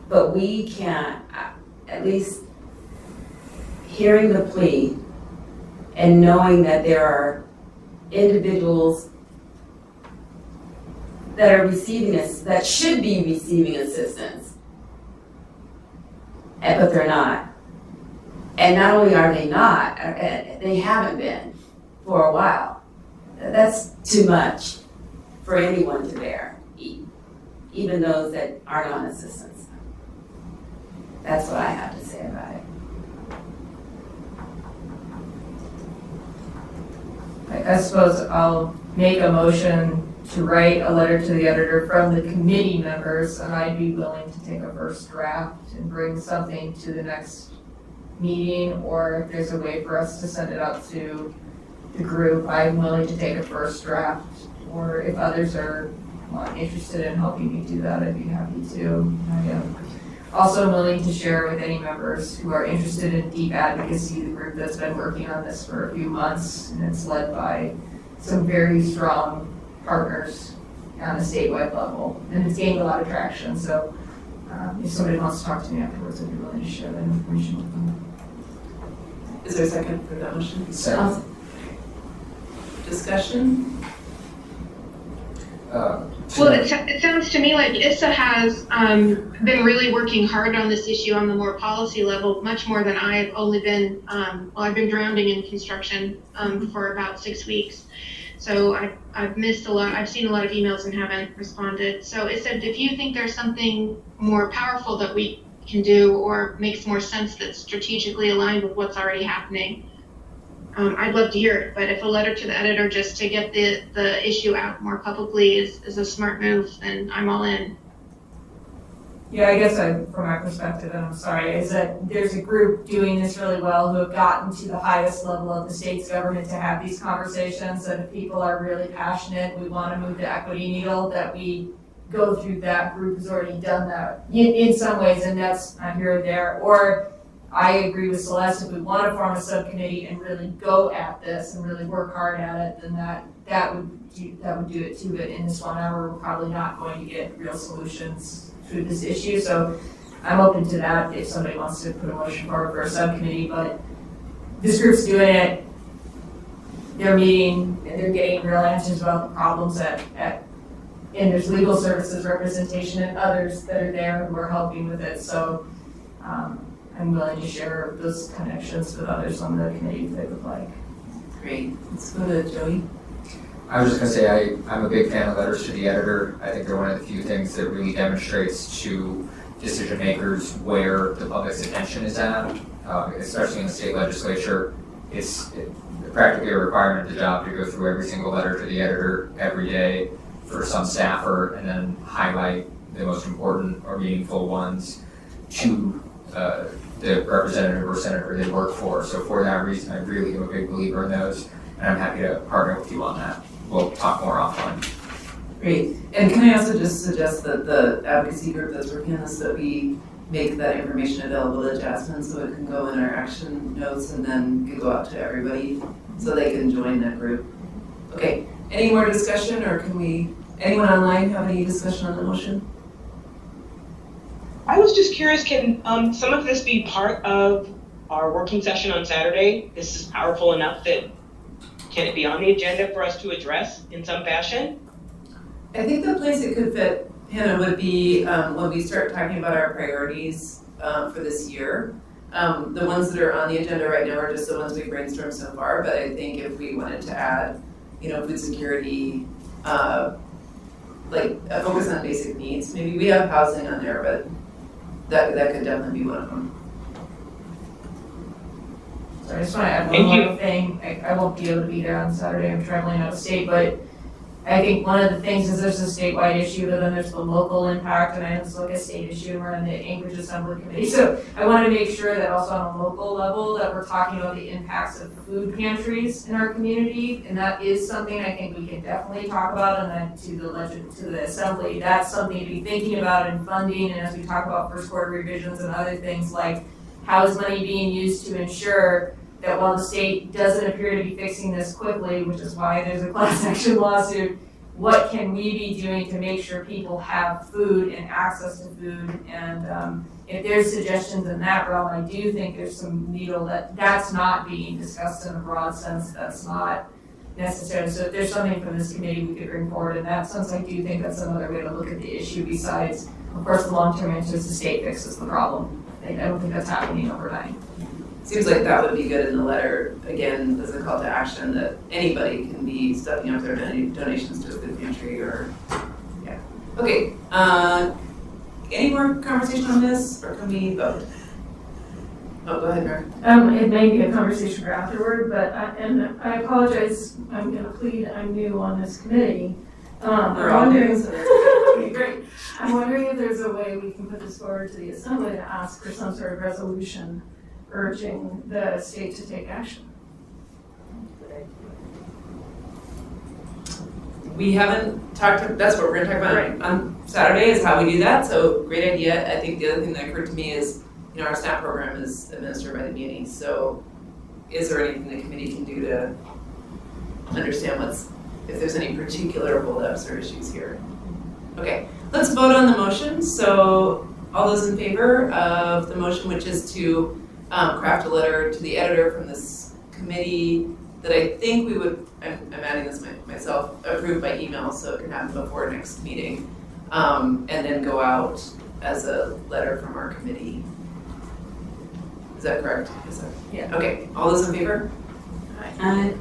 but we can't, at least hearing the plea and knowing that there are individuals that are receiving this, that should be receiving assistance, but they're not. And not only are they not, they haven't been for a while. That's too much for anyone to bear, even those that aren't on assistance. That's what I have to say about it. I suppose I'll make a motion to write a letter to the editor from the committee members, and I'd be willing to take a first draft and bring something to the next meeting, or if there's a way for us to send it out to the group, I'm willing to take a first draft, or if others are interested in helping me do that, I'd be happy to. I am also willing to share with any members who are interested in deep advocacy, the group that's been working on this for a few months, and it's led by some very strong partners on a statewide level, and it's gained a lot of traction, so if somebody wants to talk to me afterwards, I'd be willing to share that information with them. Is there a second for that motion? Second. Discussion? Well, it sounds to me like ISSA has been really working hard on this issue on the more policy level, much more than I've only been, I've been drowning in construction for about 6 weeks. So I've missed a lot. I've seen a lot of emails and haven't responded. So it said, if you think there's something more powerful that we can do or makes more sense that's strategically aligned with what's already happening, I'd love to hear it. But if a letter to the editor just to get the issue out more publicly is a smart move, then I'm all in. Yeah, I guess from my perspective, and I'm sorry, is that there's a group doing this really well who have gotten to the highest level of the state's government to have these conversations. And if people are really passionate, we want to move the equity needle, that we go through that group has already done that in some ways, and that's not here or there. Or I agree with Celeste, if we want to form a subcommittee and really go at this and really work hard at it, then that would do it too. But in this 1 hour, we're probably not going to get real solutions through this issue. So I'm open to that if somebody wants to put a motion forward for a subcommittee. But this group's doing it. They're meeting and they're getting real answers about the problems and there's legal services representation and others that are there who are helping with it. So I'm willing to share those connections with others on the committee if they would like. Great. Let's go to Joey. I was just going to say I'm a big fan of letters to the editor. I think they're one of the few things that really demonstrates to decision makers where the public's attention is at, especially in the state legislature. It's practically a requirement of the job to go through every single letter to the editor every day for some staffer and then highlight the most important or meaningful ones to the representative or senator they work for. So for that reason, I really am a big believer in those, and I'm happy to partner with you on that. We'll talk more offline. Great. And can I also just suggest that the advocacy group that's working on this, that we make that information available to Jasmine so it can go in our action notes and then can go out to everybody so they can join that group. Okay. Any more discussion, or anyone online have any discussion on the motion? I was just curious, can some of this be part of our working session on Saturday? This is powerful enough that can it be on the agenda for us to address in some fashion? I think the place it could fit, Hannah, would be when we start talking about our priorities for this year. The ones that are on the agenda right now are just the ones we brainstormed so far, but I think if we wanted to add, food security, like a focus on basic needs, maybe we have housing on there, but that could definitely be one of them. So I just want to add one more thing. I won't be able to be there on Saturday. I'm traveling out of state, but I think one of the things is there's a statewide issue, but then there's the local impact, and I know it's like a state issue, and we're on the Anchorage Assembly Committee. So I want to make sure that also on a local level that we're talking about the impacts of food pantries in our community, and that is something I think we can definitely talk about, and then to the Assembly, that's something to be thinking about in funding, and as we talk about first quarter revisions and other things, like how is money being used to ensure that while the state doesn't appear to be fixing this quickly, which is why there's a class action lawsuit, what can we be doing to make sure people have food and access to food? And if there's suggestions in that realm, I do think there's some needle that's not being discussed in a broad sense, that's not necessary. So if there's something from this committee we could bring forward in that sense, I do think that's another way to look at the issue besides, of course, the long-term answer is the state fixes the problem. I don't think that's happening overnight. Seems like that would be good in the letter, again, as a call to action, that anybody can be stepping up their donations to a food pantry or, yeah. Okay, any more conversation on this, or can we vote? Oh, go ahead, Mary. It may be a conversation for afterward, but I apologize, I'm gonna plead, I'm new on this committee. We're all new, so that's great. I'm wondering if there's a way we can put this forward to the Assembly to ask for some sort of resolution urging the state to take action. We haven't talked, that's what we're gonna talk about on Saturday, is how we do that, so great idea. I think the other thing that occurred to me is, our SNAP program is administered by the muni, so is there anything the committee can do to understand if there's any particular holdups or issues here? Okay, let's vote on the motion. So all those in favor of the motion, which is to craft a letter to the editor from this committee, that I think we would I'm adding this myself, approved by email so it can happen before next meeting. And then go out as a letter from our committee. Is that correct? Is that, Yeah. Okay, all those in favor? Aye.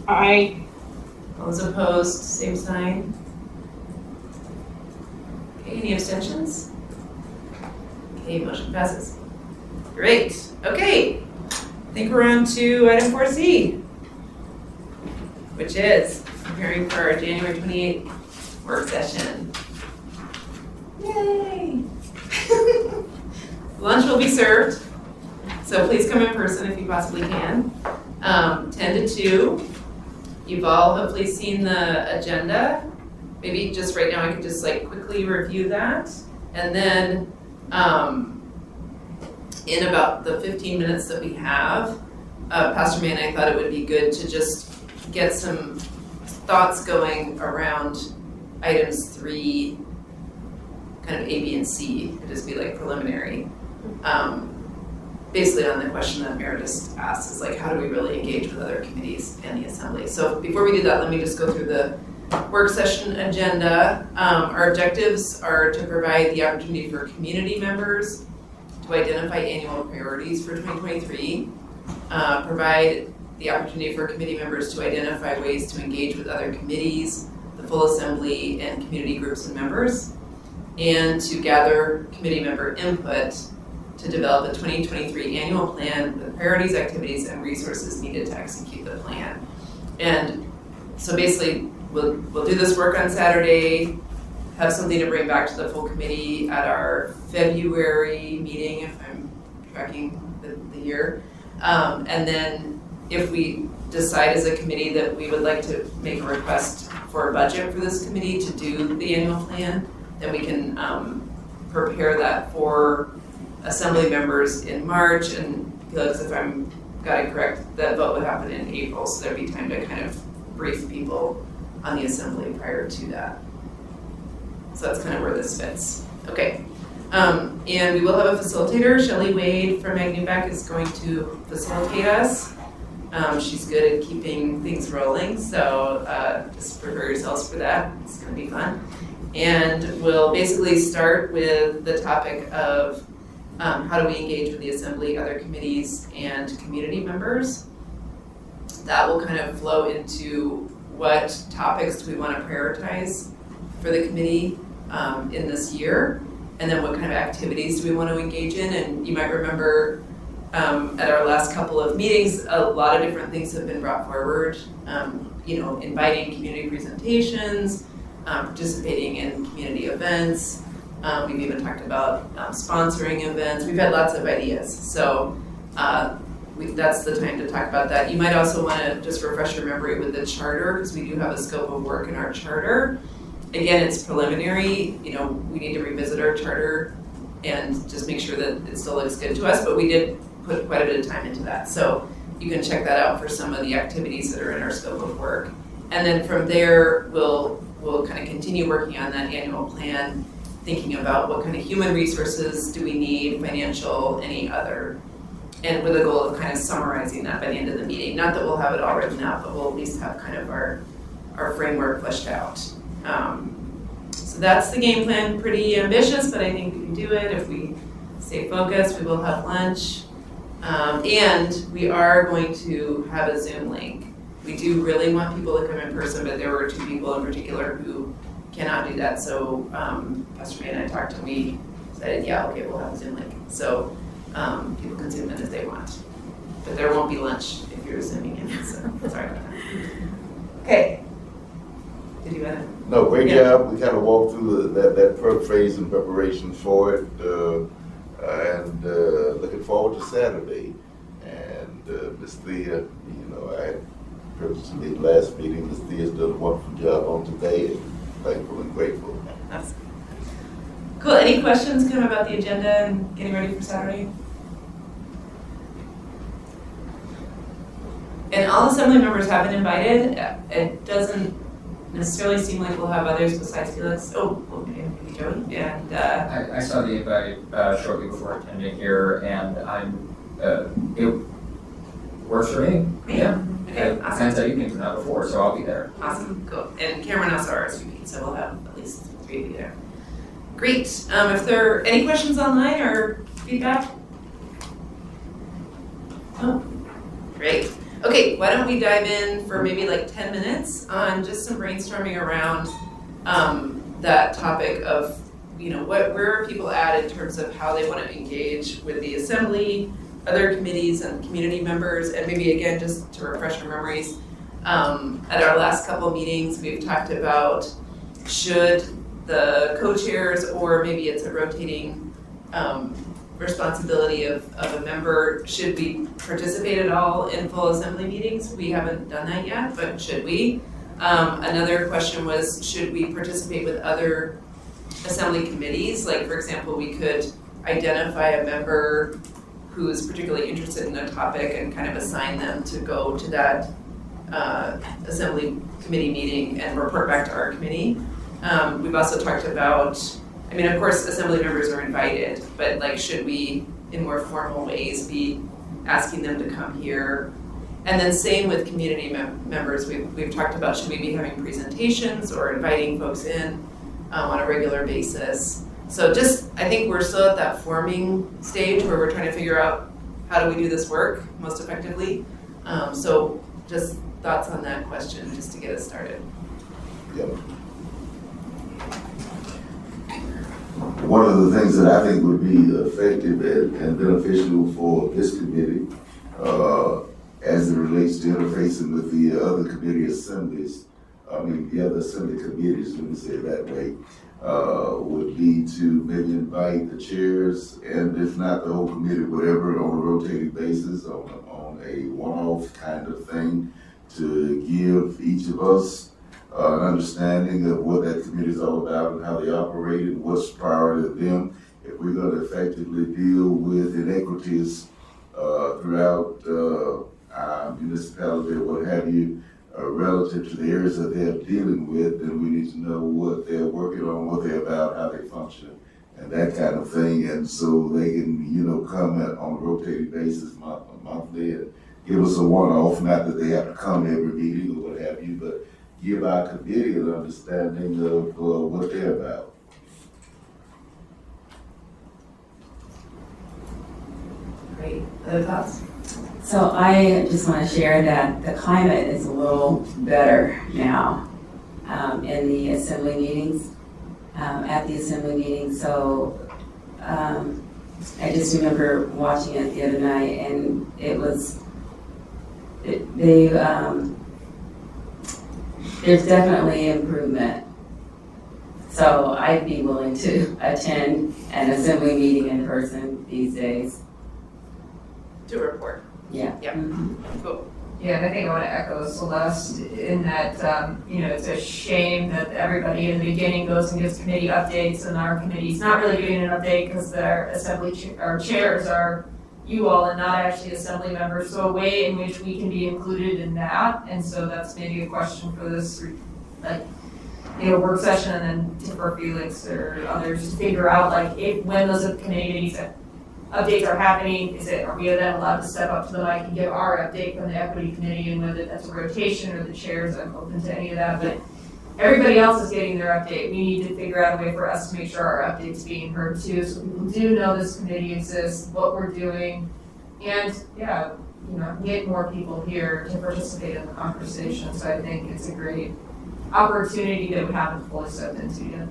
I, All those opposed, same sign. Okay, any abstentions? Okay, motion passes. Great, okay. I think we're on to item 4C, which is preparing for our January 28th work session. Yay! Lunch will be served, so please come in person if you possibly can. 10 to 2. You've all hopefully seen the agenda. Maybe just right now I could just like quickly review that. And then in about the 15 minutes that we have, Pastor May and I thought it would be good to just get some thoughts going around items 3, kind of A, B, and C. It'd just be like preliminary. Basically on the question that Meredith asked is like, how do we really engage with other committees and the assembly? So before we do that, let me just go through the work session agenda. Our objectives are to provide the opportunity for community members to identify annual priorities for 2023, provide the opportunity for committee members to identify ways to engage with other committees, the full assembly, and community groups and members, and to gather committee member input to develop a 2023 annual plan with priorities, activities, and resources needed to execute the plan. And so basically, we'll do this work on Saturday, have something to bring back to the full committee at our February meeting, if I'm tracking the year. And then if we decide as a committee that we would like to make a request for a budget for this committee to do the annual plan, then we can prepare that for assembly members in March, and Felix, if I'm got it correct, that vote would happen in April, so there'd be time to kind of brief people on the assembly prior to that. So that's kind of where this fits. Okay, and we will have a facilitator. Shelley Wade from Magnumback is going to facilitate us. She's good at keeping things rolling, so just prepare yourselves for that. It's going to be fun. And we'll basically start with the topic of how do we engage with the assembly, other committees, and community members. That will kind of flow into what topics do we want to prioritize for the committee in this year, and then what kind of activities do we want to engage in. And you might remember at our last couple of meetings, a lot of different things have been brought forward. Inviting community presentations, participating in community events. We've even talked about sponsoring events. We've had lots of ideas. So that's the time to talk about that. You might also want to just refresh your memory with the charter, because we do have a scope of work in our charter. Again, it's preliminary. We need to revisit our charter and just make sure that it still looks good to us, but we did put quite a bit of time into that. So you can check that out for some of the activities that are in our scope of work. And then from there, we'll kind of continue working on that annual plan, thinking about what kind of human resources do we need, financial, any other, and with a goal of kind of summarizing that by the end of the meeting. Not that we'll have it all written out, but we'll at least have kind of our framework fleshed out. So that's the game plan. Pretty ambitious, but I think we can do it. If we stay focused, we will have lunch. And we are going to have a Zoom link. We do really want people to come in person, but there were 2 people in particular who cannot do that. So Pastor May and I talked and we said, yeah, okay, we'll have a Zoom link. So people can Zoom in if they want. But there won't be lunch if you're Zooming in, so sorry about that. Okay. Did you want to? No, great job. We kind of walked through that phase in preparation for it, and looking forward to Saturday. And Ms. Thea, I had privilege to lead last meeting. Ms. Thea's done a wonderful job on today, and thankful and grateful. Awesome. Cool. Any questions kind of about the agenda and getting ready for Saturday? And all assembly members have been invited. It doesn't necessarily seem like we'll have others besides Felix. Oh, okay, maybe Joey. And I saw the invite shortly before attending here, and it works for me. Yeah. Okay, I've awesome. planned that evening from now before, so I'll be there. Awesome, cool. And Cameron also RSVP, so we'll have at least 3 of you there. Great. If there are any questions online or feedback? Oh, great. Okay, why don't we dive in for maybe like 10 minutes on just some brainstorming around that topic of, where are people at in terms of how they want to engage with the assembly, other committees and community members, and maybe again, just to refresh our memories, at our last couple meetings, we've talked about should the co-chairs, or maybe it's a rotating responsibility of a member, should we participate at all in full assembly meetings? We haven't done that yet, but should we? Another question was, should we participate with other assembly committees? Like, for example, we could identify a member who's particularly interested in a topic and kind of assign them to go to that assembly committee meeting and report back to our committee. We've also talked about, of course, assembly members are invited, but like, should we, in more formal ways, be asking them to come here? And then same with community members. We've talked about, should we be having presentations or inviting folks in on a regular basis? So I think we're still at that forming stage where we're trying to figure out how do we do this work most effectively. So just thoughts on that question, just to get us started. Yep. One of the things that I think would be effective and beneficial for this committee, as it relates to interfacing with the other committee assemblies, the other assembly committees, let me say it that way, would be to maybe invite the chairs, and if not the whole committee, whatever, on a rotating basis, on a one-off kind of thing, to give each of us an understanding of what that committee is all about and how they operate and what's priority to them. If we're going to effectively deal with inequities throughout our municipality or what have you, relative to the areas that they're dealing with, then we need to know what they're working on, what they're about, how they function, and that kind of thing. And so they can, come on a rotating basis monthly and give us a one-off, not that they have to come every meeting or what have you, but give our committee an understanding of what they're about. Great. Other thoughts? So I just want to share that the climate is a little better now in the assembly meetings, at the assembly meetings. So I just remember watching it the other night, and there's definitely improvement. So I'd be willing to attend an assembly meeting in person these days. To report. Yeah. Yep. Mm-hmm. Cool. Yeah, and I think I want to echo Celeste in that, it's a shame that everybody in the beginning goes and gives committee updates, and our committee's not really giving an update because their assembly, our chairs are you all and not actually assembly members. So a way in which we can be included in that, and so that's maybe a question for this, work session, and then for Felix or others to figure out, when those committees updates are happening, are we then allowed to step up to the mic and give our update from the equity committee, and whether that's a rotation or the chairs, I'm open to any of that, but everybody else is getting their update. We need to figure out a way for us to make sure our update's being heard too, so people do know this committee exists, what we're doing, and get more people here to participate in the conversation. So I think it's a great opportunity that we haven't fully stepped into yet.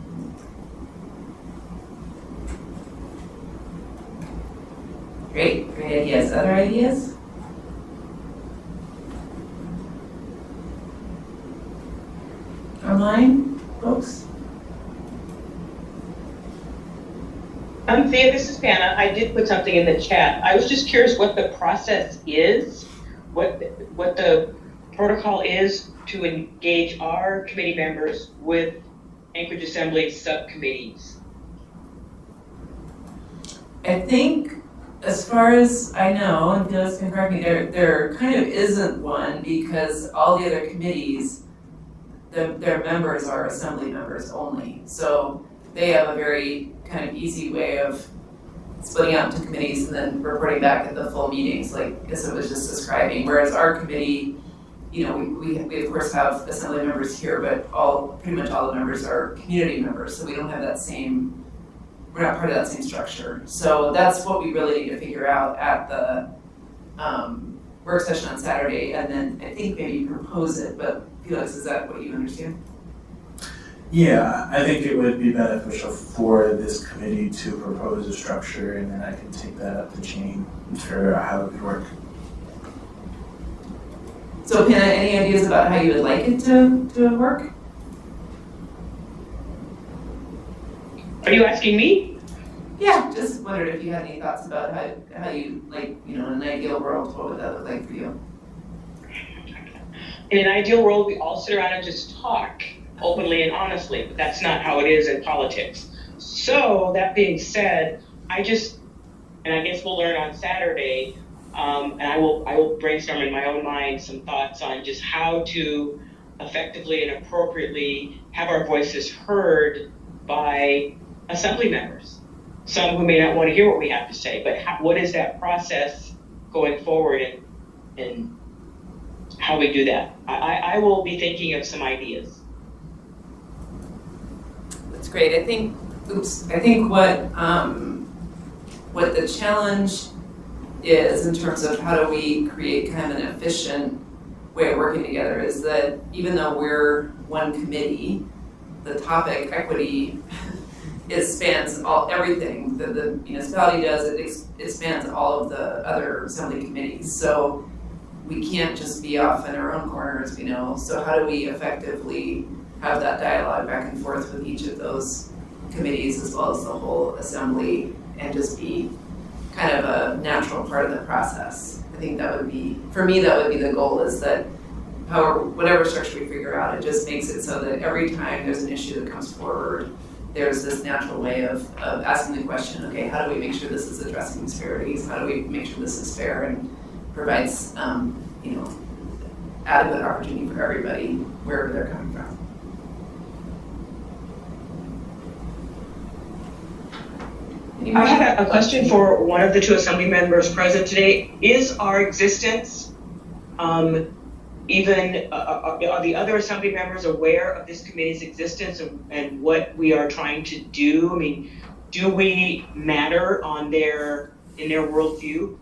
Great ideas. Other ideas? Online, folks? Thea, this is Panna. I did put something in the chat. I was just curious what the process is, what the protocol is to engage our committee members with Anchorage Assembly subcommittees. I think, as far as I know, and Phyllis can correct me, there kind of isn't one, because all the other committees, their members are assembly members only. So they have a very kind of easy way of splitting out into committees and then reporting back at the full meetings, like as I was just describing. Whereas our committee you know, we of course have assembly members here, but pretty much all the members are community members, so we don't have that same, we're not part of that same structure. So that's what we really need to figure out at the work session on Saturday, and then I think maybe propose it, but Felix, is that what you understand? Yeah, I think it would be beneficial for this committee to propose a structure, and then I can take that up the chain and figure out how it would work. So Pina, any ideas about how you would like it to work? Are you asking me? Yeah, just wondered if you had any thoughts about how you, like, you know, in an ideal world, what would that look like for you? In an ideal world, we all sit around and just talk openly and honestly, but that's not how it is in politics. So that being said, and I guess we'll learn on Saturday, and I will brainstorm in my own mind some thoughts on just how to effectively and appropriately have our voices heard by assembly members. Some who may not want to hear what we have to say, but what is that process going forward and how we do that? I will be thinking of some ideas. That's great. I think what the challenge is in terms of how do we create kind of an efficient way of working together is that even though we're one committee, the topic equity spans everything that the municipality does. It spans all of the other assembly committees. So we can't just be off in our own corners, you know. So how do we effectively have that dialogue back and forth with each of those committees as well as the whole assembly and just be kind of a natural part of the process? I think that would be, for me, that would be the goal, is that whatever structure we figure out, it just makes it so that every time there's an issue that comes forward, there's this natural way of asking the question, okay, how do we make sure this is addressing disparities? How do we make sure this is fair and provides, adequate opportunity for everybody, wherever they're coming from? I had a question for one of the two assembly members present today. Is our existence, are the other assembly members aware of this committee's existence and what we are trying to do? I mean, do we matter in their worldview?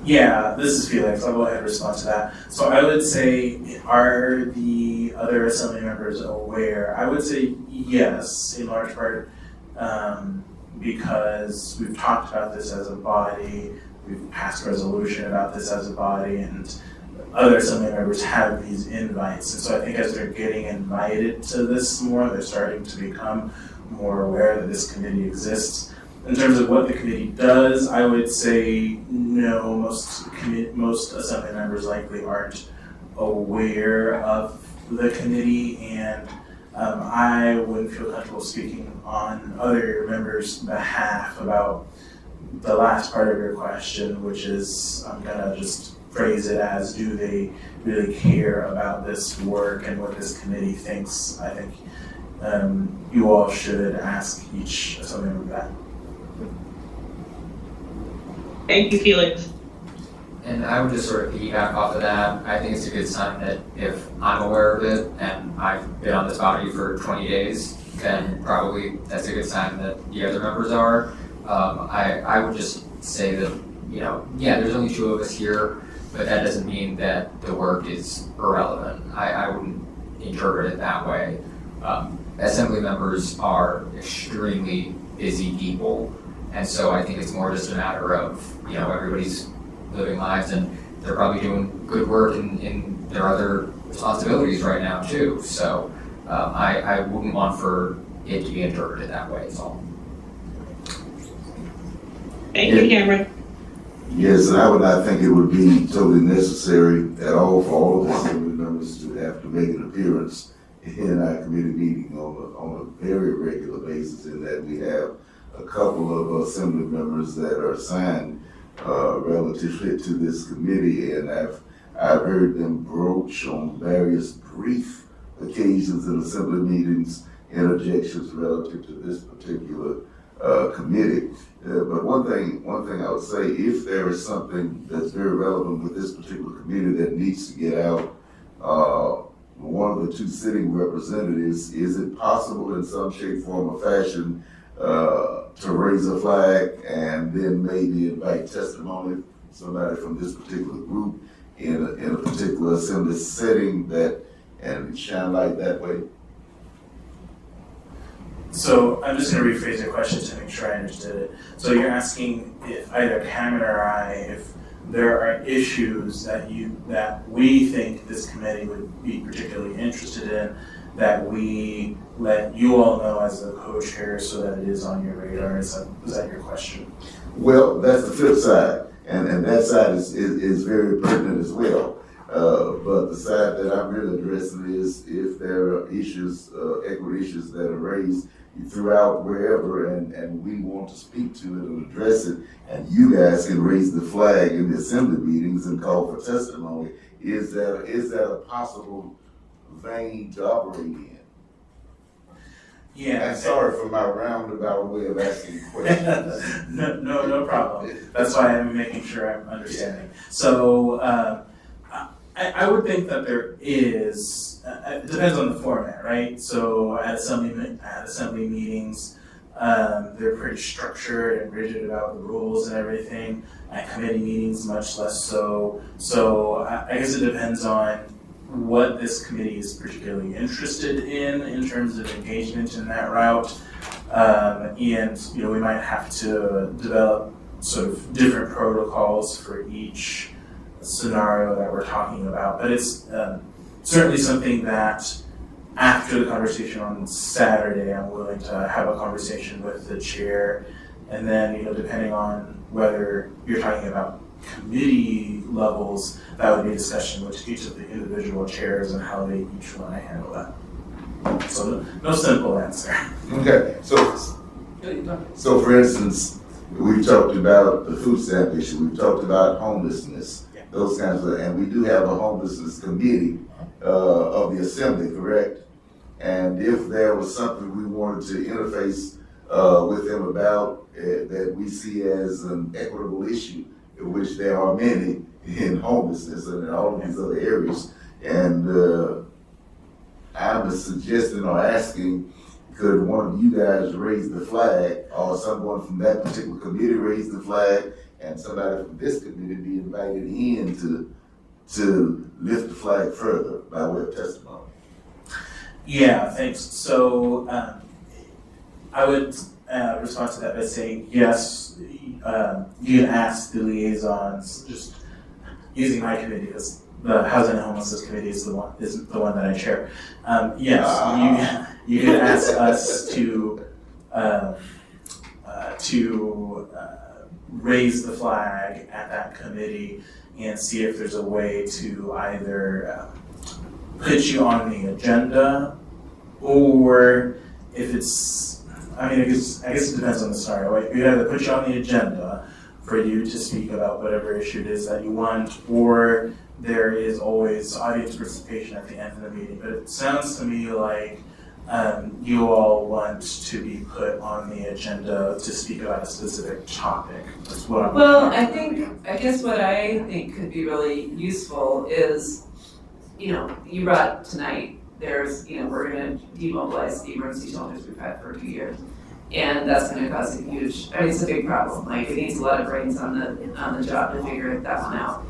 Yeah, this is Felix. I'll go ahead and respond to that. So I would say, are the other assembly members aware? I would say yes, in large part, because we've talked about this as a body, we've passed a resolution about this as a body, and other assembly members have these invites. And so I think as they're getting invited to this more, they're starting to become more aware that this committee exists. In terms of what the committee does, I would say no, most assembly members likely aren't aware of the committee, and I wouldn't feel comfortable speaking on other members' behalf about the last part of your question, which is, I'm gonna just phrase it as, do they really care about this work and what this committee thinks? I think you all should ask each assembly member that. Thank you, Felix. And I would just sort of piggyback off of that. I think it's a good sign that if I'm aware of it and I've been on this body for 20 days, then probably that's a good sign that the other members are. I would just say that, there's only two of us here, but that doesn't mean that the work is irrelevant. I wouldn't interpret it that way. Assembly members are extremely busy people, and so I think it's more just a matter of, everybody's living lives, and they're probably doing good work in their other responsibilities right now too. So I wouldn't want for it to be interpreted that way, is all. Thank you, Cameron. Yes, and I would not think it would be totally necessary at all for all of the assembly members to have to make an appearance in our committee meeting on a very regular basis, in that we have a couple of assembly members that are assigned relatively to this committee, and I've heard them broach on various brief occasions in assembly meetings interjections relative to this particular committee. But one thing I would say, if there is something that's very relevant with this particular committee that needs to get out, one of the two sitting representatives, is it possible in some shape, form, or fashion to raise a flag and then maybe invite testimony, somebody from this particular group in a particular assembly setting and shine light that way? So I'm just going to rephrase the question to make sure I understood it. So you're asking if either Cameron or I, if there are issues that we think this committee would be particularly interested in, that we let you all know as the co-chair so that it is on your radar. Is that your question? Well, that's the flip side, and that side is very pertinent as well. But the side that I'm really addressing is if there are issues, equity issues that are raised throughout wherever, and we want to speak to it and address it, and you guys can raise the flag in the assembly meetings and call for testimony. Is that a possible vein to operate in? Yeah. I'm sorry for my roundabout way of asking questions. No problem. That's why I'm making sure I'm understanding. So I would think that there is. It depends on the format, right? So at assembly meetings, they're pretty structured and rigid about the rules and everything. At committee meetings, much less so. So I guess it depends on what this committee is particularly interested in terms of engagement in that route. And we might have to develop sort of different protocols for each scenario that we're talking about. But it's certainly something that after the conversation on Saturday, I'm willing to have a conversation with the chair. And then, depending on whether you're talking about committee levels, that would be a discussion with each of the individual chairs and how they each want to handle that. So no simple answer. Okay, so for instance, we've talked about the food stamp issue, we've talked about homelessness, those kinds of, and we do have a homelessness committee of the assembly, correct? And if there was something we wanted to interface with them about that we see as an equitable issue, in which there are many in homelessness and in all of these other areas. And I'm suggesting or asking, could one of you guys raise the flag, or someone from that particular committee raise the flag, and somebody from this committee be invited in to lift the flag further by way of testimony? Yeah, thanks. So I would respond to that by saying yes. You can ask the liaisons, just using my committee because the Housing and Homelessness Committee is the one that I chair. Yes, you can ask us to raise the flag at that committee and see if there's a way to either put you on the agenda, or if it's, I guess it depends on the scenario, right? We either put you on the agenda for you to speak about whatever issue it is that you want, or there is always audience participation at the end of the meeting. But it sounds to me like you all want to be put on the agenda to speak about a specific topic. That's what I'm I guess what I think could be really useful is, you brought tonight, there's, we're gonna demobilize the emergency shelters we've had for 2 years. And that's gonna cause a huge, it's a big problem. Like, it needs a lot of brains on the job to figure that one out.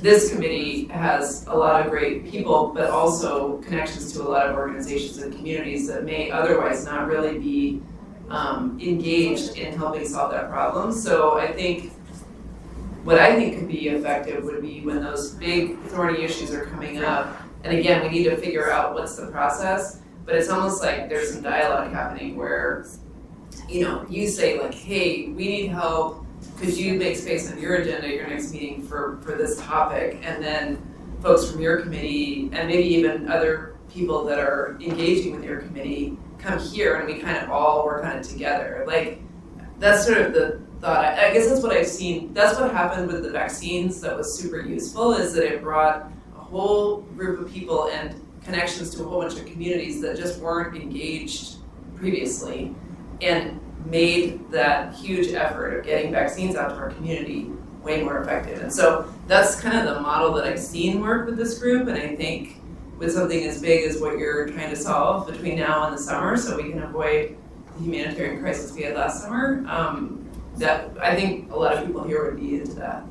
This committee has a lot of great people, but also connections to a lot of organizations and communities that may otherwise not really be engaged in helping solve that problem. So I think what I think could be effective would be when those big thorny issues are coming up. And again, we need to figure out what's the process, but it's almost like there's some dialogue happening where, you say like, hey, we need help. Could you make space on your agenda, your next meeting for this topic? And then folks from your committee and maybe even other people that are engaging with your committee come here and we kind of all work on it together. Like, that's sort of the thought. I guess that's what I've seen. That's what happened with the vaccines that was super useful, is that it brought a whole group of people and connections to a whole bunch of communities that just weren't engaged previously. And made that huge effort of getting vaccines out to our community way more effective. And so that's kind of the model that I've seen work with this group, and I think with something as big as what you're trying to solve between now and the summer, so we can avoid the humanitarian crisis we had last summer, that I think a lot of people here would be into that.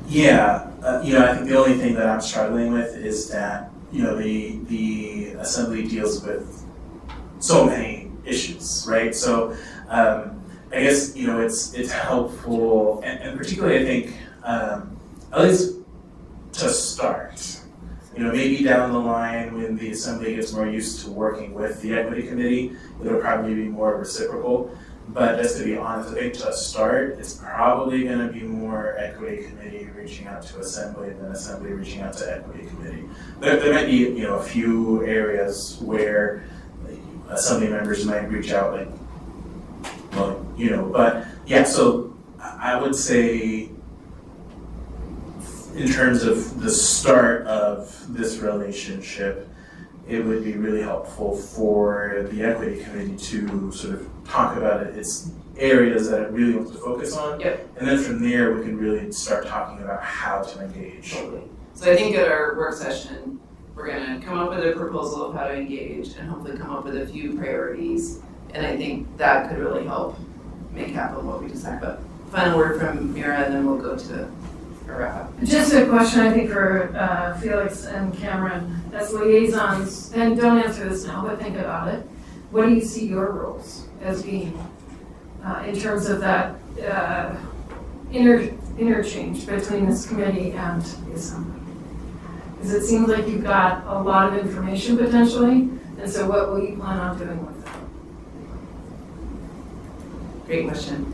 Yeah, I think the only thing that I'm struggling with is that, the assembly deals with so many issues, right? So, I guess, it's helpful, and particularly I think, at least to start, maybe down the line when the assembly gets more used to working with the equity committee, it'll probably be more reciprocal. But just to be honest, I think to start, it's probably going to be more equity committee reaching out to assembly than assembly reaching out to equity committee. There might be, a few areas where assembly members might reach out, but yeah, so I would say in terms of the start of this relationship, it would be really helpful for the equity committee to sort of talk about its areas that it really wants to focus on. Yep. And then from there, we can really start talking about how to engage. Totally. So I think at our work session, we're gonna come up with a proposal of how to engage and hopefully come up with a few priorities. And I think that could really help make happen what we just talked about. Final word from Mira, and then we'll go to a wrap up. Just a question, I think, for Felix and Cameron, as liaisons, and don't answer this now, but think about it. What do you see your roles as being in terms of that interchange between this committee and the assembly? Because it seems like you've got a lot of information potentially, and so what will you plan on doing with it? Great question.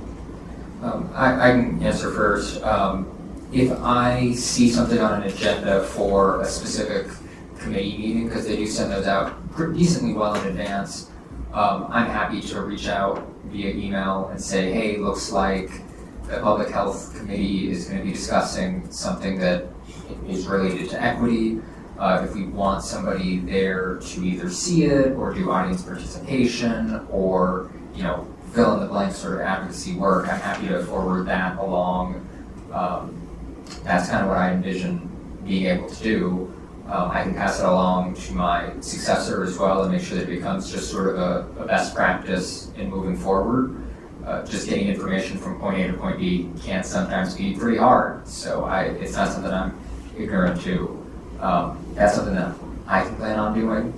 I can answer first. If I see something on an agenda for a specific committee meeting, because they do send those out decently well in advance, I'm happy to reach out via email and say, hey, looks like the Public Health Committee is going to be discussing something that is related to equity. If we want somebody there to either see it or do audience participation or, fill in the blank sort of advocacy work, I'm happy to forward that along. That's kind of what I envision being able to do. I can pass it along to my successor as well and make sure that it becomes just sort of a best practice in moving forward. Just getting information from point A to point B can sometimes be pretty hard, so it's not something I'm ignorant to. That's something that I can plan on doing.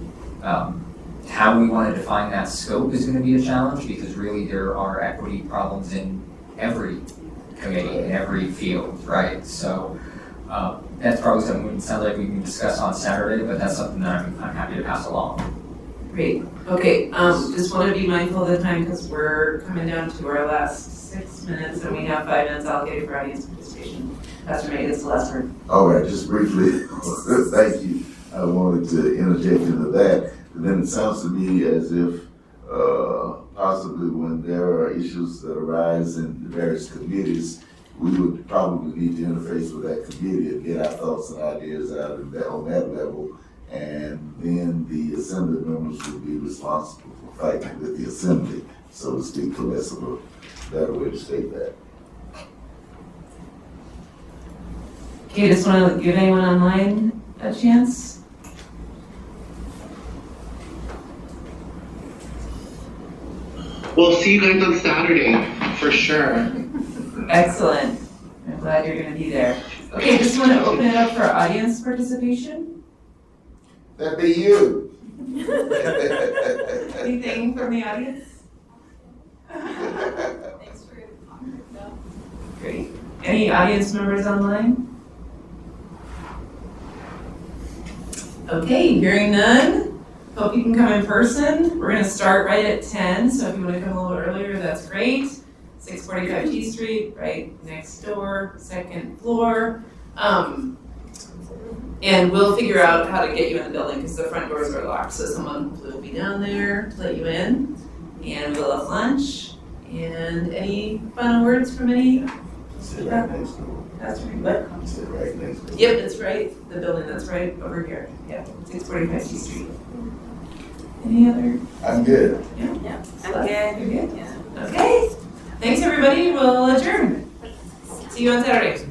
How we want to define that scope is going to be a challenge because really there are equity problems in every committee, in every field, right? So that's probably something we can sound like we can discuss on Saturday, but that's something that I'm happy to pass along. Great. Okay, just want to be mindful of the time because we're coming down to our last 6 minutes and we have 5 minutes allocated for audience participation. Pastor May, it's the last word. All right, just briefly, thank you. I wanted to interject into that. And then it sounds to me as if possibly when there are issues that arise in the various committees, we would probably need to interface with that committee and get our thoughts and ideas out on that level. And then the assembly members would be responsible for fighting with the assembly, so to speak, for less of a better way to state that. Okay, just want to give anyone online a chance. We'll see you guys on Saturday, for sure. Excellent. I'm glad you're going to be there. Okay, just want to open it up for audience participation. That'd be you. Anything from the audience? Thanks for your comment. Great. Any audience members online? Okay, hearing none. Hope you can come in person. We're going to start right at 10, so if you want to come a little earlier, that's great. 645 T Street, right next door, second floor. And we'll figure out how to get you in the building because the front doors are locked, so someone will be down there to let you in. And we'll have lunch. And any final words from any? Sit right next door. That's right. What? Sit right next door. Yep, it's right. The building that's right over here. Yeah, 645 T Street. Any other? I'm good. Yeah. I'm good. You're good? Okay. Thanks, everybody. We'll adjourn. See you on Saturday.